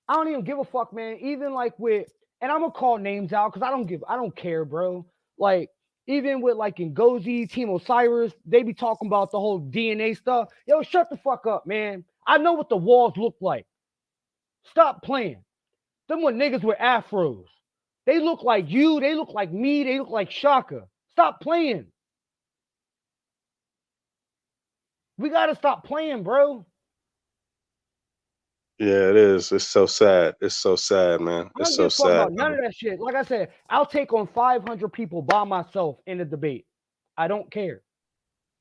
I don't even give a fuck, man. Even like with, and I'm gonna call names out because I don't care, bro. Like, even with like Ngozi, Team Osiris, they be talking about the whole DNA stuff. Yo, shut the fuck up, man. I know what the walls look like. Stop playing. Them were niggas with afros. They look like you. They look like me. They look like Shaka. Stop playing. We gotta stop playing, bro. Yeah, it is. It's so sad. It's so sad, man. I It's don't give so a fuck sad. about none of that shit. Like I said, I'll take on 500 people by myself in a debate. I don't care.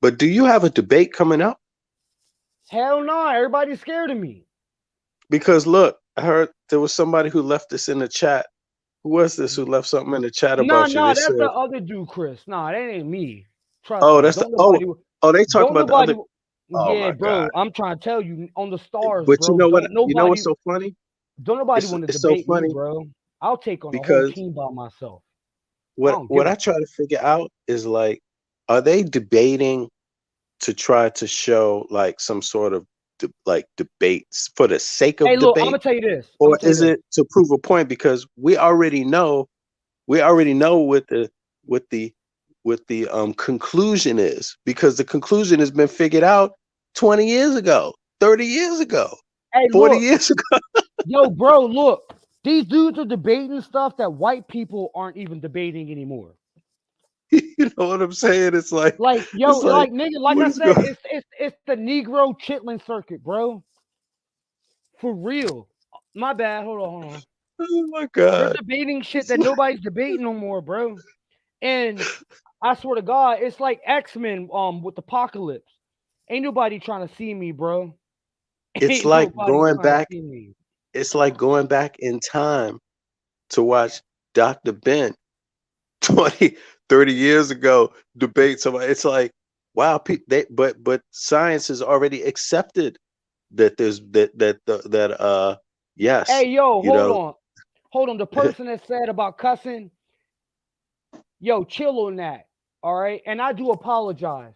But do you have a debate coming up? Hell no, everybody's scared of me. Because look, I heard there was somebody who left this in the chat. Who was this who left something in the chat about you? Nah, They that's the said, other dude, Chris. Nah, that ain't me. Trust oh, me. that's the they talk Don't about the nobody. other. Oh Yeah, my God. bro. I'm trying to tell you on the stars, But bro. Don't you know nobody. what's so funny? Don't nobody want to It's so debate me, funny bro. I'll take on a whole because team by myself. I don't give what a I try fuck. to figure out is like, are they debating to try to show like some sort of like debates for the sake Hey, of look, I'm gonna debate, tell you this. or is it to prove a point? Because we already know what the conclusion is, because the conclusion has been figured out 20 years ago, 30 years ago, Hey, 40 look, years ago. yo, bro, look. These dudes are debating stuff that white people aren't even debating anymore. You know what I'm saying? It's like, Yo, like nigga, like what I is said, going? it's the Negro chitlin circuit, bro. For real. My bad. Hold on. Oh my They're God. debating shit It's that like, nobody's debating no more, bro. And I swear to God, it's like X-Men with Apocalypse. Ain't nobody trying to see me, bro. it's Ain't like nobody going trying to back. see me. It's like going back in time to watch Dr. Ben 20, 30 years ago debate somebody. It's like, wow, but science has already accepted that there's yes, Hey, yo, you know. hold on. The person that said about cussing, yo, chill on that. All right. And I do apologize.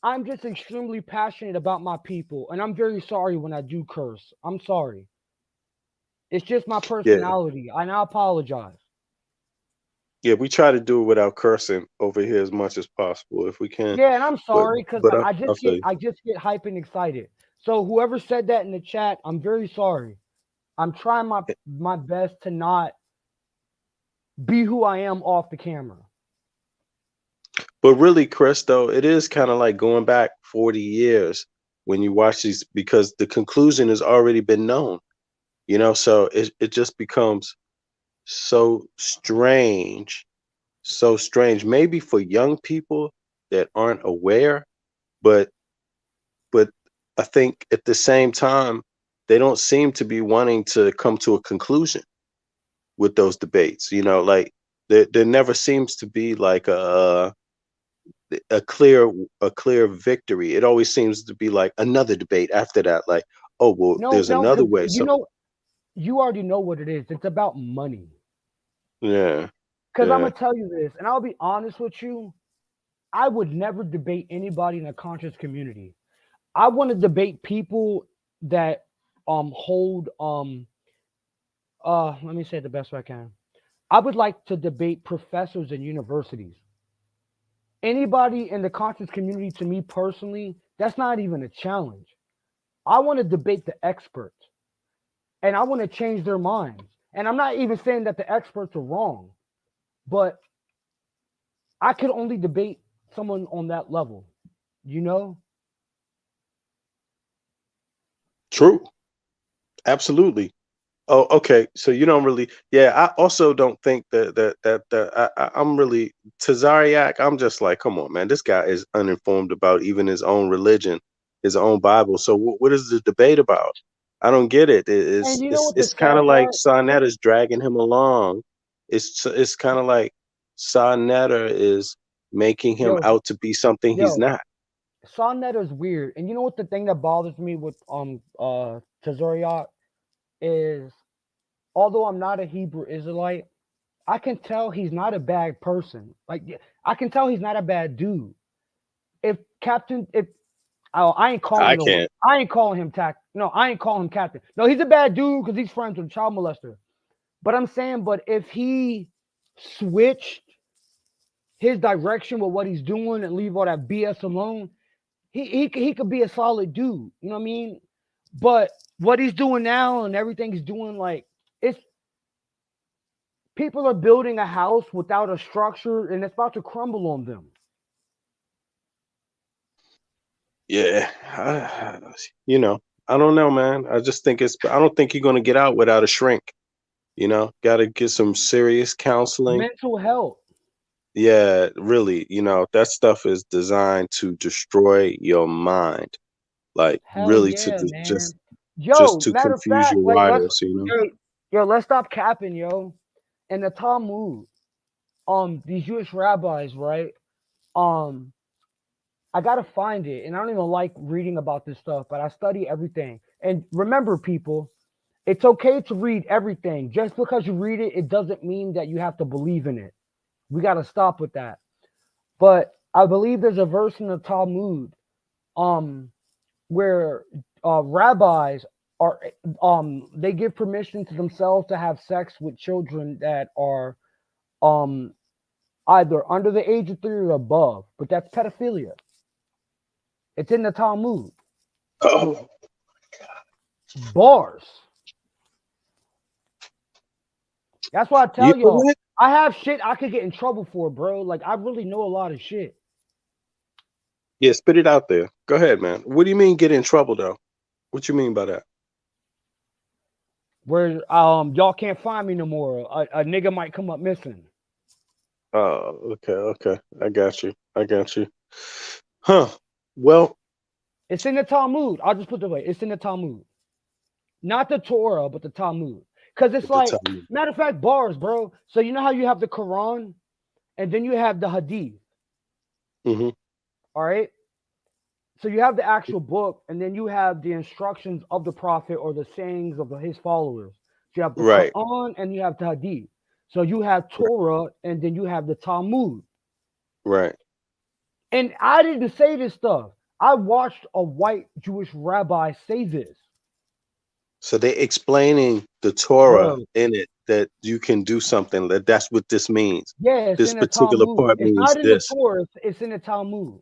I'm just extremely passionate about my people. And I'm very sorry when I do curse. I'm sorry. It's just my Yeah, personality. And I apologize. yeah, we try to do it without cursing over here as much as possible if we can. Yeah, and I'm But sorry because but I I'll feel you. just get hype and excited. So whoever said that in the chat, I'm very sorry. I'm trying my best to not be who I am off the camera. But really, Chris, though, it is kind of like going back 40 years when you watch these, because the conclusion has already been known, you know, so it just becomes so strange, so strange. Maybe for young people that aren't aware, but but I think at the same time, they don't seem to be wanting to come to a conclusion with those debates. You know, like there never seems to be like a clear victory. It always seems to be like another debate after that. Like, oh well, No, there's another way. you So know, you already know what it is. It's about money. yeah, Because I'm yeah. gonna tell you this, and I'll be honest with you. I would never debate anybody in a conscious community. I want to debate people that hold let me say it the best way I can. I would like to debate professors in universities. Anybody in the conscious community, to me personally, that's not even a challenge. I want to debate the experts and I want to change their minds. And I'm not even saying that the experts are wrong, but I could only debate someone on that level, you know? True. Absolutely. Oh, okay. So you don't really, yeah. I also don't think I'm really Tazariak. I'm just like, come on, man. This guy is uninformed about even his own religion, his own Bible. So what is the debate about? I don't get it. And you know what the It's kind sad of like part? Sarnetta is dragging him along. It's kind of like Sarnetta is making him Yo, out to be something he's yo, not. Sonnet is weird. And you know what the thing that bothers me with Tazoriak is, although I'm not a Hebrew Israelite, I can tell he's not a bad person. Like I can tell he's not a bad dude. If Captain, if oh, I ain't calling I no, can't. I ain't calling him No, I ain't calling him Captain. No, he's a bad dude because he's friends with a child molester. But I'm saying, but if he switched his direction with what he's doing and leave all that BS alone, he could be a solid dude. You know what I mean? But what he's doing now and everything he's doing, like it's people are building a house without a structure and it's about to crumble on them. Yeah, you know, I don't know, man. I just think I don't think you're gonna get out without a shrink. You know, got to get some serious counseling. Mental health. Yeah, really, you know, that stuff is designed to destroy your mind. Like Hell really to yeah, man. just Yo, to matter of confuse fact, your like wires, you know. let's stop capping, yo. In the Talmud, these Jewish rabbis, right? Um, I gotta find it, and I don't even like reading about this stuff, but I study everything. And remember, people, it's okay to read everything. Just because you read it, it doesn't mean that you have to believe in it. We gotta stop with that. But I believe there's a verse in the Talmud, um, where rabbis are they give permission to themselves to have sex with children that are um either under the age of 3 or above, but that's pedophilia. It's in the Talmud. Oh, Bars. That's why I you tell know y'all, what? I have shit I could get in trouble for, bro. Like I really know a lot of shit. Yeah, spit it out there. Go ahead, man. What do you mean get in trouble though? What you mean by that? Where y'all can't find me no more. A nigga might come up missing. Oh, okay. I got you. Huh. Well, It's in the Talmud. I'll just put it away. It's in the Talmud. Not the Torah, but the Talmud. Because it's the like, time. matter of fact, bars, bro. So you know how you have the Quran and then you have the Hadith. Hmm. All right. So you have the actual book and then you have the instructions of the Prophet or the sayings of his followers. So you have the Right. Quran and you have the Hadith. So you have Torah and then you have the Talmud. Right. And I didn't say this stuff. I watched a white Jewish rabbi say this. So they explaining the Torah Bro, in it that you can do something that's what this means. yeah, it's This in the particular Talmud. part It's means not in the this. Torah, it's in the Talmud.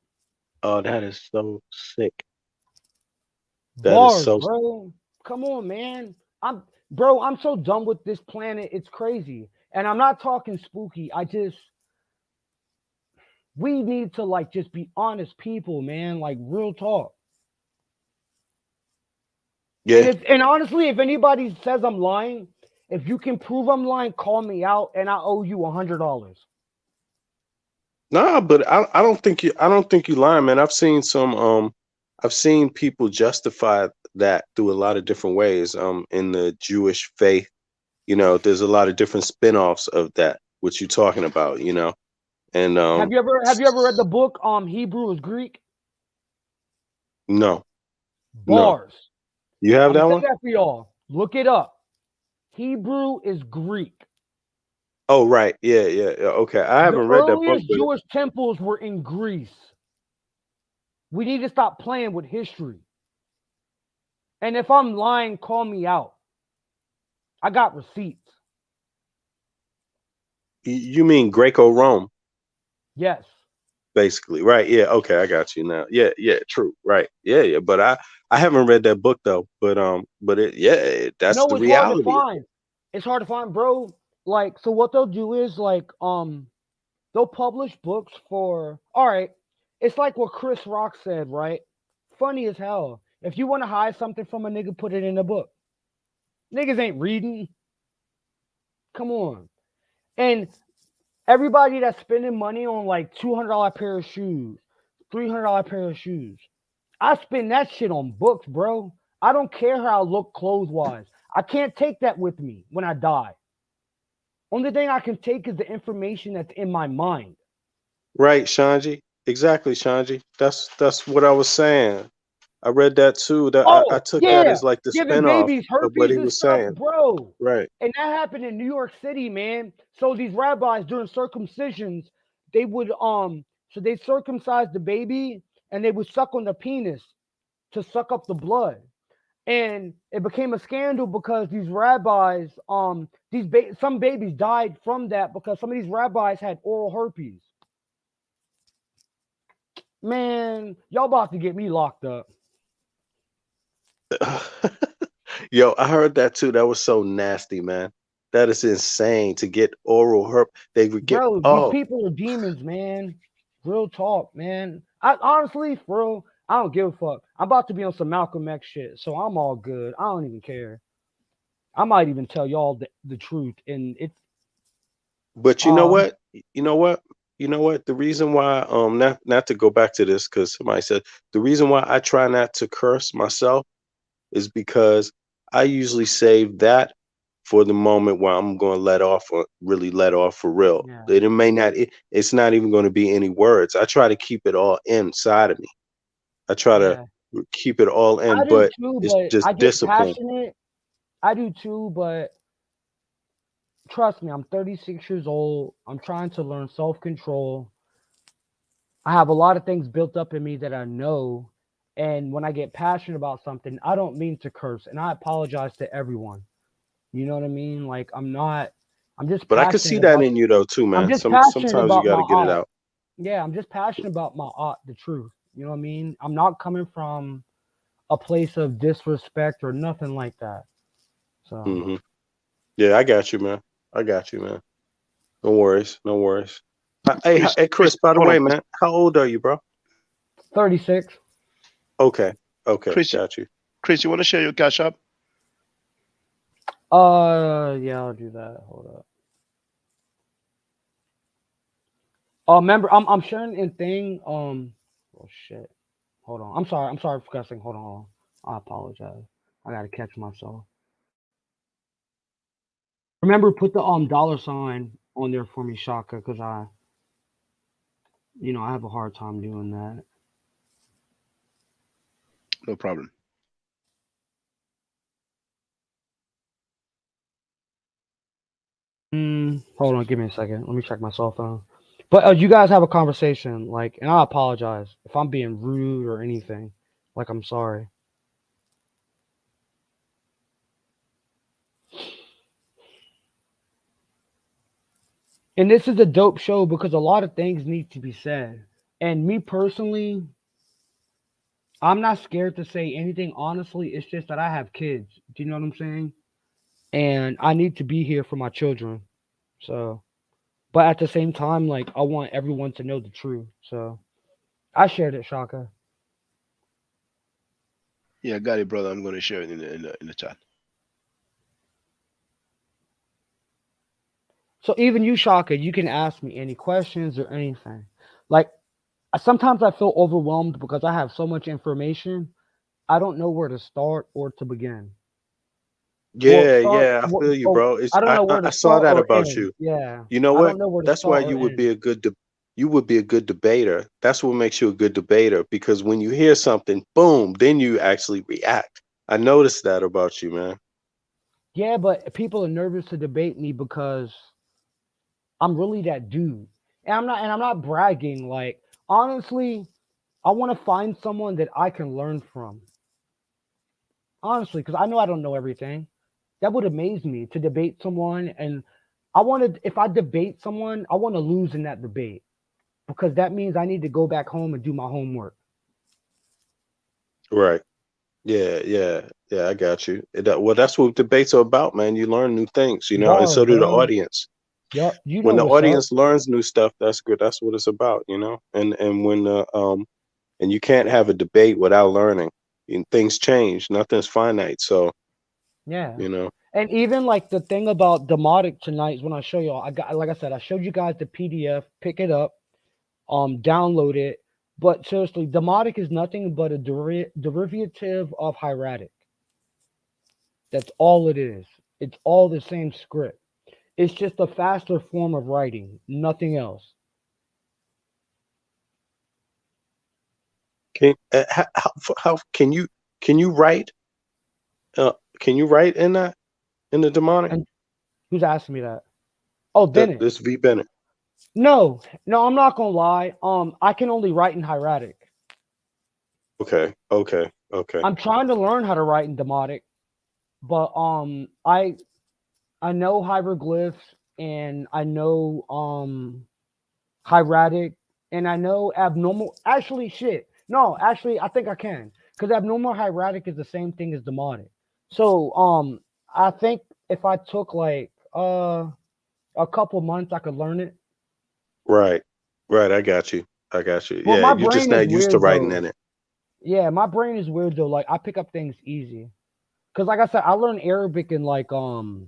Oh, that is so sick. That is Bars, so. bro. Come on, man. I'm so done with this planet. It's crazy. And I'm not talking spooky. We need to like just be honest people, man. Like real talk. And Yeah. and honestly, if anybody says I'm lying, if you can prove I'm lying, call me out and I owe you $100. Nah, but I don't think you lying, man. I've seen people justify that through a lot of different ways. In the Jewish faith, you know, there's a lot of different spin-offs of that, what you're talking about, you know. And Have you ever read the book Hebrew is Greek? no, no. Bars. You have I'm gonna that say one? that for y'all. Look it up. Hebrew is Greek. Oh, right. Yeah. Okay. I The haven't read that book, earliest but Jewish temples were in Greece. We need to stop playing with history. And if I'm lying, call me out. I got receipts. you mean Greco-Rome, Yes. basically, right? Yeah. Okay, I got you now. Yeah. True. Right. Yeah. But I haven't read that book though. But that's No, the it's hard to reality. find. It's hard to find, bro. Like, so what they'll do is like, they'll publish books for. All right, it's like what Chris Rock said, right? Funny as hell. If you want to hide something from a nigga, put it in a book. Niggas ain't reading. Come on. And everybody that's spending money on like $200 pair of shoes, $300 pair of shoes, I spend that shit on books, bro. I don't care how I look clothes wise. I can't take that with me when I die. Only thing I can take is the information that's in my mind. Right, Shanji? Exactly, Shanji. That's what I was saying. I read that too. That I Oh, took that yeah. as like the Giving spinoff babies of what herpes he and was stuff, saying. bro. Right. And that happened in New York City, man. So these rabbis during circumcisions, they would so they circumcised the baby and they would suck on the penis to suck up the blood. And it became a scandal because these rabbis, some babies died from that because some of these rabbis had oral herpes. Man, y'all about to get me locked up. Yo, I heard that too. That was so nasty, man. That is insane to get oral herp. They would get Bro, these people are demons, man. Real talk, man. I honestly, bro, I don't give a fuck. I'm about to be on some Malcolm X shit, so I'm all good. I don't even care. I might even tell y'all the truth, and it's But you know what? You know what? You know what? The reason why not to go back to this because somebody said the reason why I try not to curse myself is because I usually save that for the moment where I'm going to let off or really let off for real. yeah, It may not. It's not even going to be any words. I try to keep it all inside of me. I try to yeah. keep it all I in, do but too, it's but I just get discipline. passionate. I do too, but trust me, I'm 36 years old. I'm trying to learn self-control. I have a lot of things built up in me that I know. And when I get passionate about something, I don't mean to curse. And I apologize to everyone. You know what I mean? Like I'm just But I could see passionate that about in you though too, I'm man. just passionate Sometimes you about got my to get it art. out. Yeah, I'm just passionate about my art, the truth. You know what I mean? I'm not coming from a place of disrespect or nothing like that. So Hmm. Yeah, I got you, man. I got you, man. No worries, no worries. Hey, Chris, Chris. By the hold on, way, Chris. man, how old are you, bro? 36. Okay, okay, Chris, got you. Chris, you want to share your cash app? Yeah, I'll do that. Hold up. Remember, I'm sharing in thing. Oh shit. Hold on. I'm sorry for cussing. Hold on. I apologize. I gotta catch myself. Remember, put the $ on there for me, Shaka, because I have a hard time doing that. No problem. Hold on, give me a second. Let me check my cell phone. But you guys have a conversation, like, and I apologize if I'm being rude or anything. Like, I'm sorry. And this is a dope show because a lot of things need to be said. And me personally, I'm not scared to say anything honestly. It's just that I have kids. Do you know what I'm saying? And I need to be here for my children. So, but at the same time, like, I want everyone to know the truth. So I shared it, Shaka. Yeah, I got it, brother. I'm going to share it in the chat. So even you, Shaka, you can ask me any questions or anything. Like, sometimes I feel overwhelmed because I have so much information. I don't know where to start or to begin. Well, Yeah, yeah, I feel you, or bro. I don't know where I to saw start that or about end. you. Yeah, You know I what? don't know where to That's why start or you would end. be a good you would be a good debater. That's what makes you a good debater because when you hear something, boom, then you actually react. I noticed that about you, man. Yeah, but people are nervous to debate me because I'm really that dude. And I'm not bragging. Like, honestly, I want to find someone that I can learn from. Honestly, because I know I don't know everything. That would amaze me to debate someone. And if I debate someone, I want to lose in that debate because that means I need to go back home and do my homework. Right. Yeah, yeah, yeah, I got you. Well, that's what debates are about, man. You learn new things, and Bars, so do the bro. audience. Yup. You When know the what's up. audience learns new stuff, that's good. That's what it's about. And when and you can't have a debate without learning. And things change. Nothing's finite. So, Yeah. you know. And even like the thing about Demotic tonight is when I show y'all, like I said, I showed you guys the PDF, pick it up, download it. But seriously, Demotic is nothing but a derivative of hieratic. That's all it is. It's all the same script. It's just a faster form of writing, nothing else. How can you write? Can you write in the demonic? And who's asking me that? Oh, That Bennett. this V Bennett. No, I'm not gonna lie. I can only write in hieratic. Okay. I'm trying to learn how to write in demotic, but I know hieroglyphs and I know hieratic and I know abnormal. Actually, shit. No, actually, I think I can because abnormal hieratic is the same thing as demotic. So I think if I took like a couple months, I could learn it. Right. Right. I got you. But Yeah, my you're just brain is not used to weird writing though. in it. Yeah, my brain is weird though. Like I pick up things easy. Cause like I said, I learned Arabic in like God,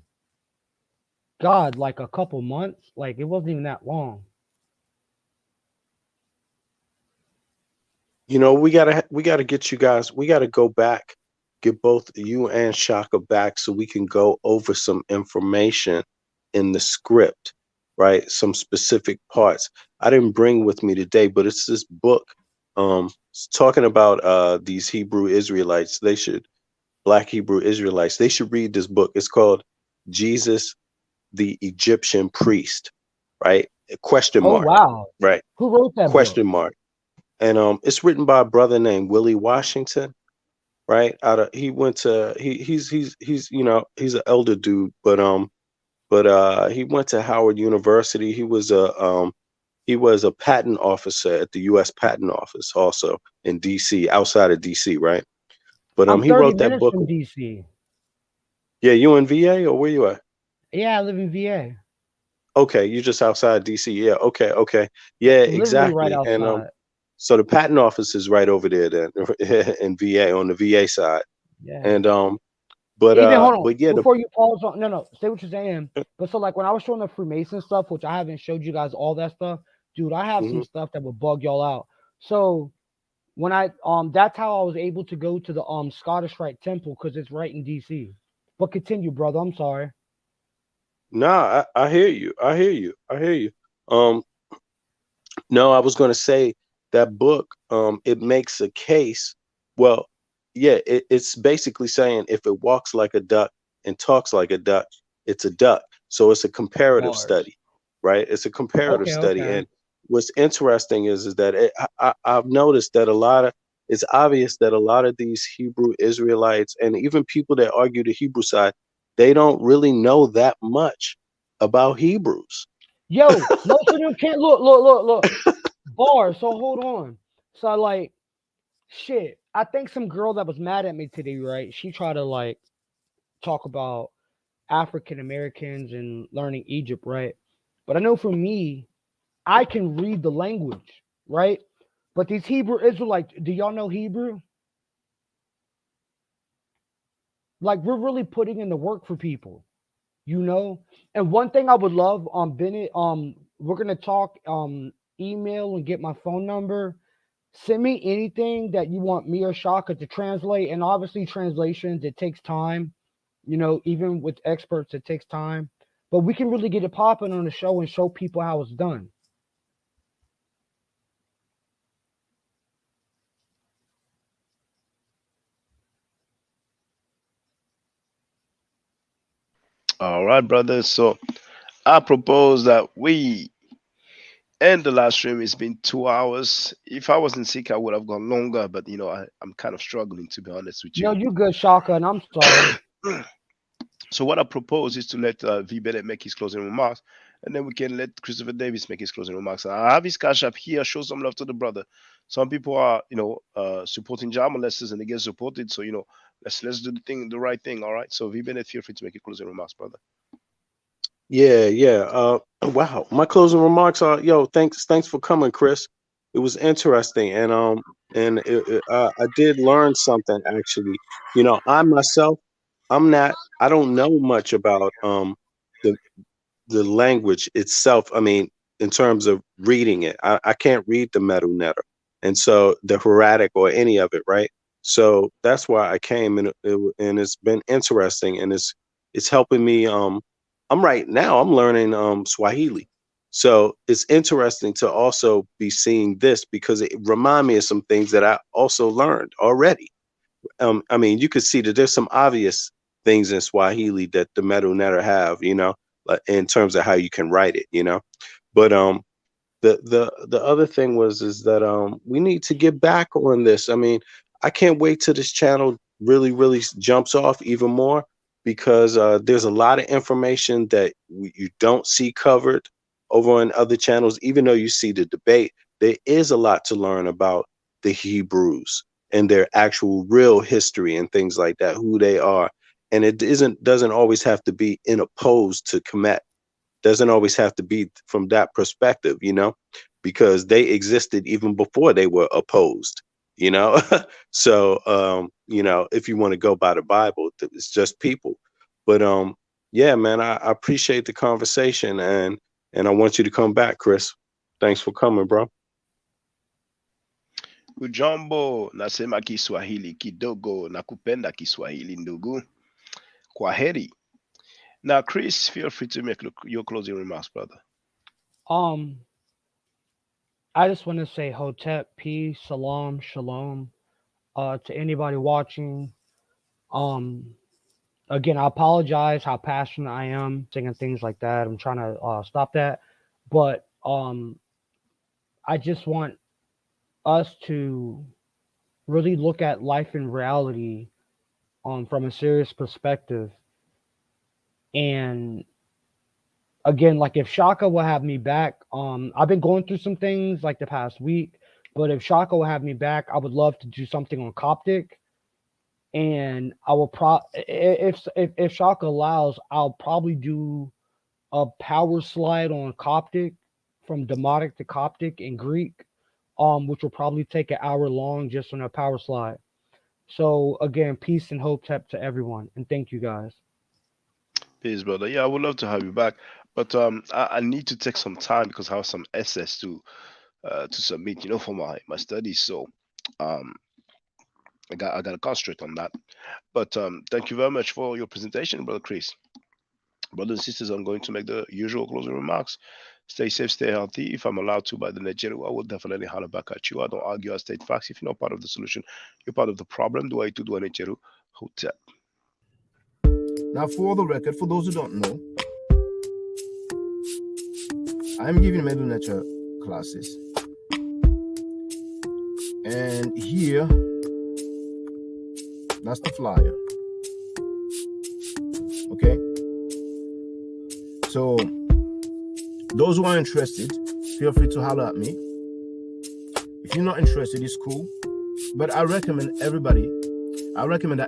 like a couple months. Like it wasn't even that long. We gotta get you guys. We gotta go back, get both you and Shaka back, so we can go over some information in the script, right? Some specific parts. I didn't bring with me today, but it's this book. It's talking about these Hebrew Israelites. Black Hebrew Israelites. They should read this book. It's called Jesus the Egyptian Priest, right? Question Oh mark, wow. right? Who wrote that book? Question mark. And it's written by a brother named Willie Washington, right? Out of he went to he's he's an elder dude, but he went to Howard University. He was a patent officer at the U.S. Patent Office, also in D.C., outside of D.C., right? But I'm he 30 wrote that minutes book. from DC. Yeah, you in VA or where you at? Yeah, I live in VA. Okay, you just outside DC. Yeah, okay. Yeah, Literally right exactly. And outside. so the patent office is right over there then in VA on the VA side. Yeah. And Even hold on but yeah, before you pause on. No, say what you're saying. But so like when I was showing the Freemason stuff, which I haven't showed you guys all that stuff, dude, I have some mhm. stuff that will bug y'all out. So when I that's how I was able to go to the Scottish Rite Temple because it's right in DC. But continue, brother. I'm sorry. Nah, I hear you. I hear you. Um no, I was gonna say that book, it makes a case. Well, yeah, it's basically saying if it walks like a duck and talks like a duck, it's a duck. So it's a comparative Bars. study, right? It's a comparative Okay, study. okay. And what's interesting is that I've noticed that it's obvious that a lot of these Hebrew Israelites and even people that argue the Hebrew side, they don't really know that much about Hebrews. Yo, most of them can't look. Bars. So hold on. So like shit. I think some girl that was mad at me today, right? She tried to like talk about African Americans and learning Egypt, right? But I know for me, I can read the language, right? But these Hebrew Israelites, do y'all know Hebrew? Like we're really putting in the work for people, you know? And one thing I would love Bennett, we're gonna talk email and get my phone number. Send me anything that you want me or Shaka to translate. And obviously translations, it takes time. You know, even with experts, it takes time. But we can really get it popping on the show and show people how it's done. All right, brothers. So I propose that we end the last stream. It's been 2 hours. If I wasn't sick, I would have gone longer, but I'm kind of struggling, to be honest with No, you. you good, Shaka, and I'm sorry. So what I propose is to let V Bennett make his closing remarks, and then we can let Kristopher Davis make his closing remarks. I have his cash up here. Show some love to the brother. Some people are, supporting Jama lessons and they get supported. So let's do the right thing. All right. So V Bennett, feel free to make your closing remarks, brother. Yeah. Wow. My closing remarks are, yo, thanks for coming, Chris. It was interesting, and I did learn something actually. I myself, I don't know much about the the language itself. I mean, in terms of reading it, I can't read the Medu Netter, and so the Hieratic or any of it, right? So that's why I came, and it's been interesting, and it's helping me. I'm right now. I'm learning Swahili. So it's interesting to also be seeing this because it remind me of some things that I also learned already. I mean, you could see that there's some obvious things in Swahili that the Medu Netter have, like in terms of how you can write it, But the other thing is that we need to get back on this. I mean, I can't wait till this channel really jumps off even more because there's a lot of information that you don't see covered over on other channels. Even though you see the debate, there is a lot to learn about the Hebrews and their actual real history and things like that, who they are. And it doesn't always have to be in opposed to Kemet, doesn't always have to be from that perspective, because they existed even before they were opposed, So, if you want to go by the Bible, it's just people. But yeah, man, I appreciate the conversation, and I want you to come back, Chris. Thanks for coming, bro. Ujambo, nasema Kiswahili kidogo na kupenda Kiswahili ndugu. Kwaheri. Now, Chris, feel free to make your closing remarks, brother. I just want to say Hotep, peace, salam, shalom, to anybody watching. Again, I apologize how passionate I am saying things like that. I'm trying to stop that, but I just want us to really look at life in reality from a serious perspective. And again, like if Shaka will have me back, I've been going through some things like the past week, but if Shaka will have me back, I would love to do something on Coptic. And I will if Shaka allows, I'll probably do a power slide on Coptic from Demotic to Coptic in Greek, which will probably take an hour long just on a power slide. So again, peace and hope to everyone, and thank you guys. Peace, brother. Yeah, I would love to have you back, but I need to take some time because I have some essays to submit, for my studies. So I got to concentrate on that. But thank you very much for your presentation, brother Chris. Brothers and sisters, I'm going to make the usual closing remarks. Stay safe, stay healthy. If I'm allowed to by the Nigeria, I will definitely holler back at you. I don't argue, I state facts. If you're not part of the solution, you're part of the problem. Do I to do a Nigeria? Hotep. Now, for the record, for those who don't know, I'm giving Medu Nature classes. And here, that's the flyer. Okay? So, those who are interested, feel free to holler at me. If you're not interested, it's cool. But I recommend that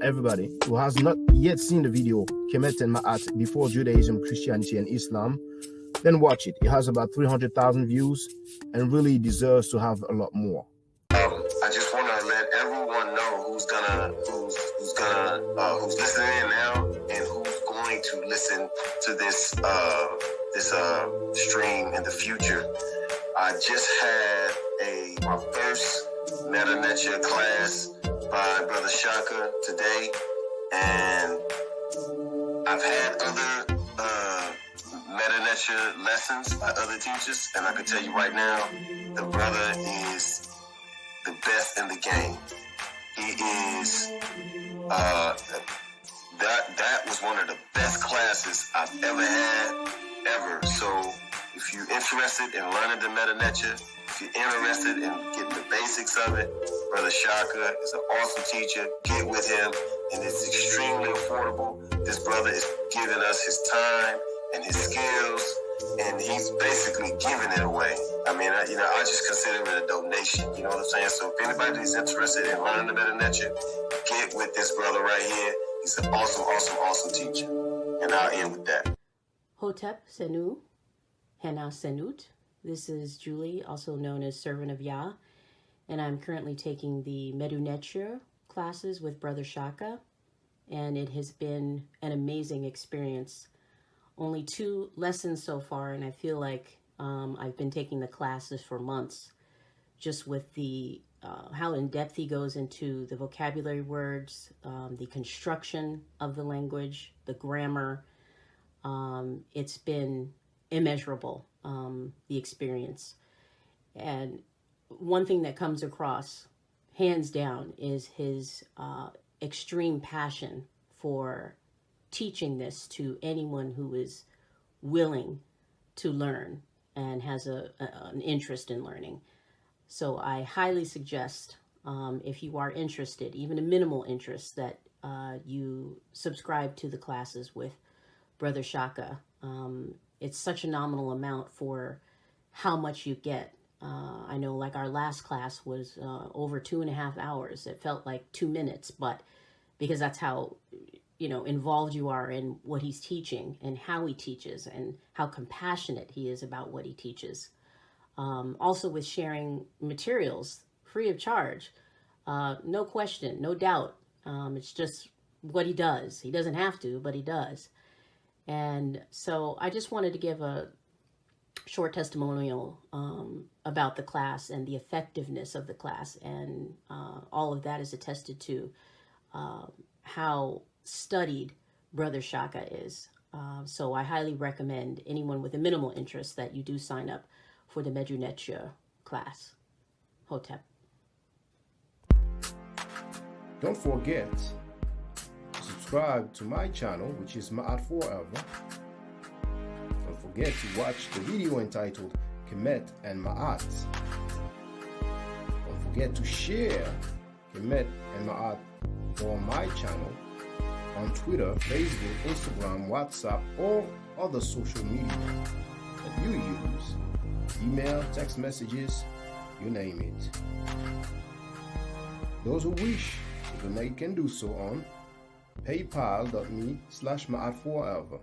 everybody who has not yet seen the video Kemet and Ma'at before Judaism, Christianity, and Islam, then watch it. It has about 300,000 views and really deserves to have a lot more. I just want to let everyone know who's listening in now and who's going to listen to this stream in the future. I just had my first Meta Nature class by Brother Shaka today, and I've had other Meta Nature lessons by other teachers, and I can tell you right now, the brother is the best in the game. He is that was one of the best classes I've ever had, ever. So if you're interested in learning the Meta Nature, if you're interested in getting the basics of it, Brother Shaka is an awesome teacher. Get with him, and it's extremely affordable. This brother is giving us his time and his skills, and he's basically giving it away. I mean, I just consider it a donation. You know what I'm saying? So if anybody is interested in learning the Meta Nature, get with this brother right here. He's an awesome teacher. And I'll end with that. Hotep Senu, Hena Senut. This is Julie, also known as Servant of Yah, and I'm currently taking the Medu Nature classes with Brother Shaka, and it has been an amazing experience. Only 2 lessons so far, and I feel like I've been taking the classes for months, just with the how in depth he goes into the vocabulary words, the construction of the language, the grammar. It's been immeasurable. the experience. And one thing that comes across, hands down, is his extreme passion for teaching this to anyone who is willing to learn and has an interest in learning. So I highly suggest, if you are interested, even a minimal interest, that you subscribe to the classes with Brother Shaka. It's such a nominal amount for how much you get. I know, like, our last class was over 2.5 hours. It felt like 2 minutes, but because that's how, involved you are in what he's teaching and how he teaches and how compassionate he is about what he teaches. Also with sharing materials free of charge, no question, no doubt. It's just what he does. He doesn't have to, but he does. And so I just wanted to give a short testimonial about the class and the effectiveness of the class. And all of that is attested to how studied Brother Shaka is. So I highly recommend anyone with a minimal interest that you do sign up for the Medu Netia class. Hotep. Don't forget to subscribe to my channel, which is Ma'at Forever. Don't forget to watch the video entitled Kemet and Ma'at. Don't forget to share Kemet and Ma'at on my channel on Twitter, Facebook, Instagram, WhatsApp, or other social media that you use. Email, text messages, you name it. Those who wish to donate can do so on paypal.me/ma'at4ever.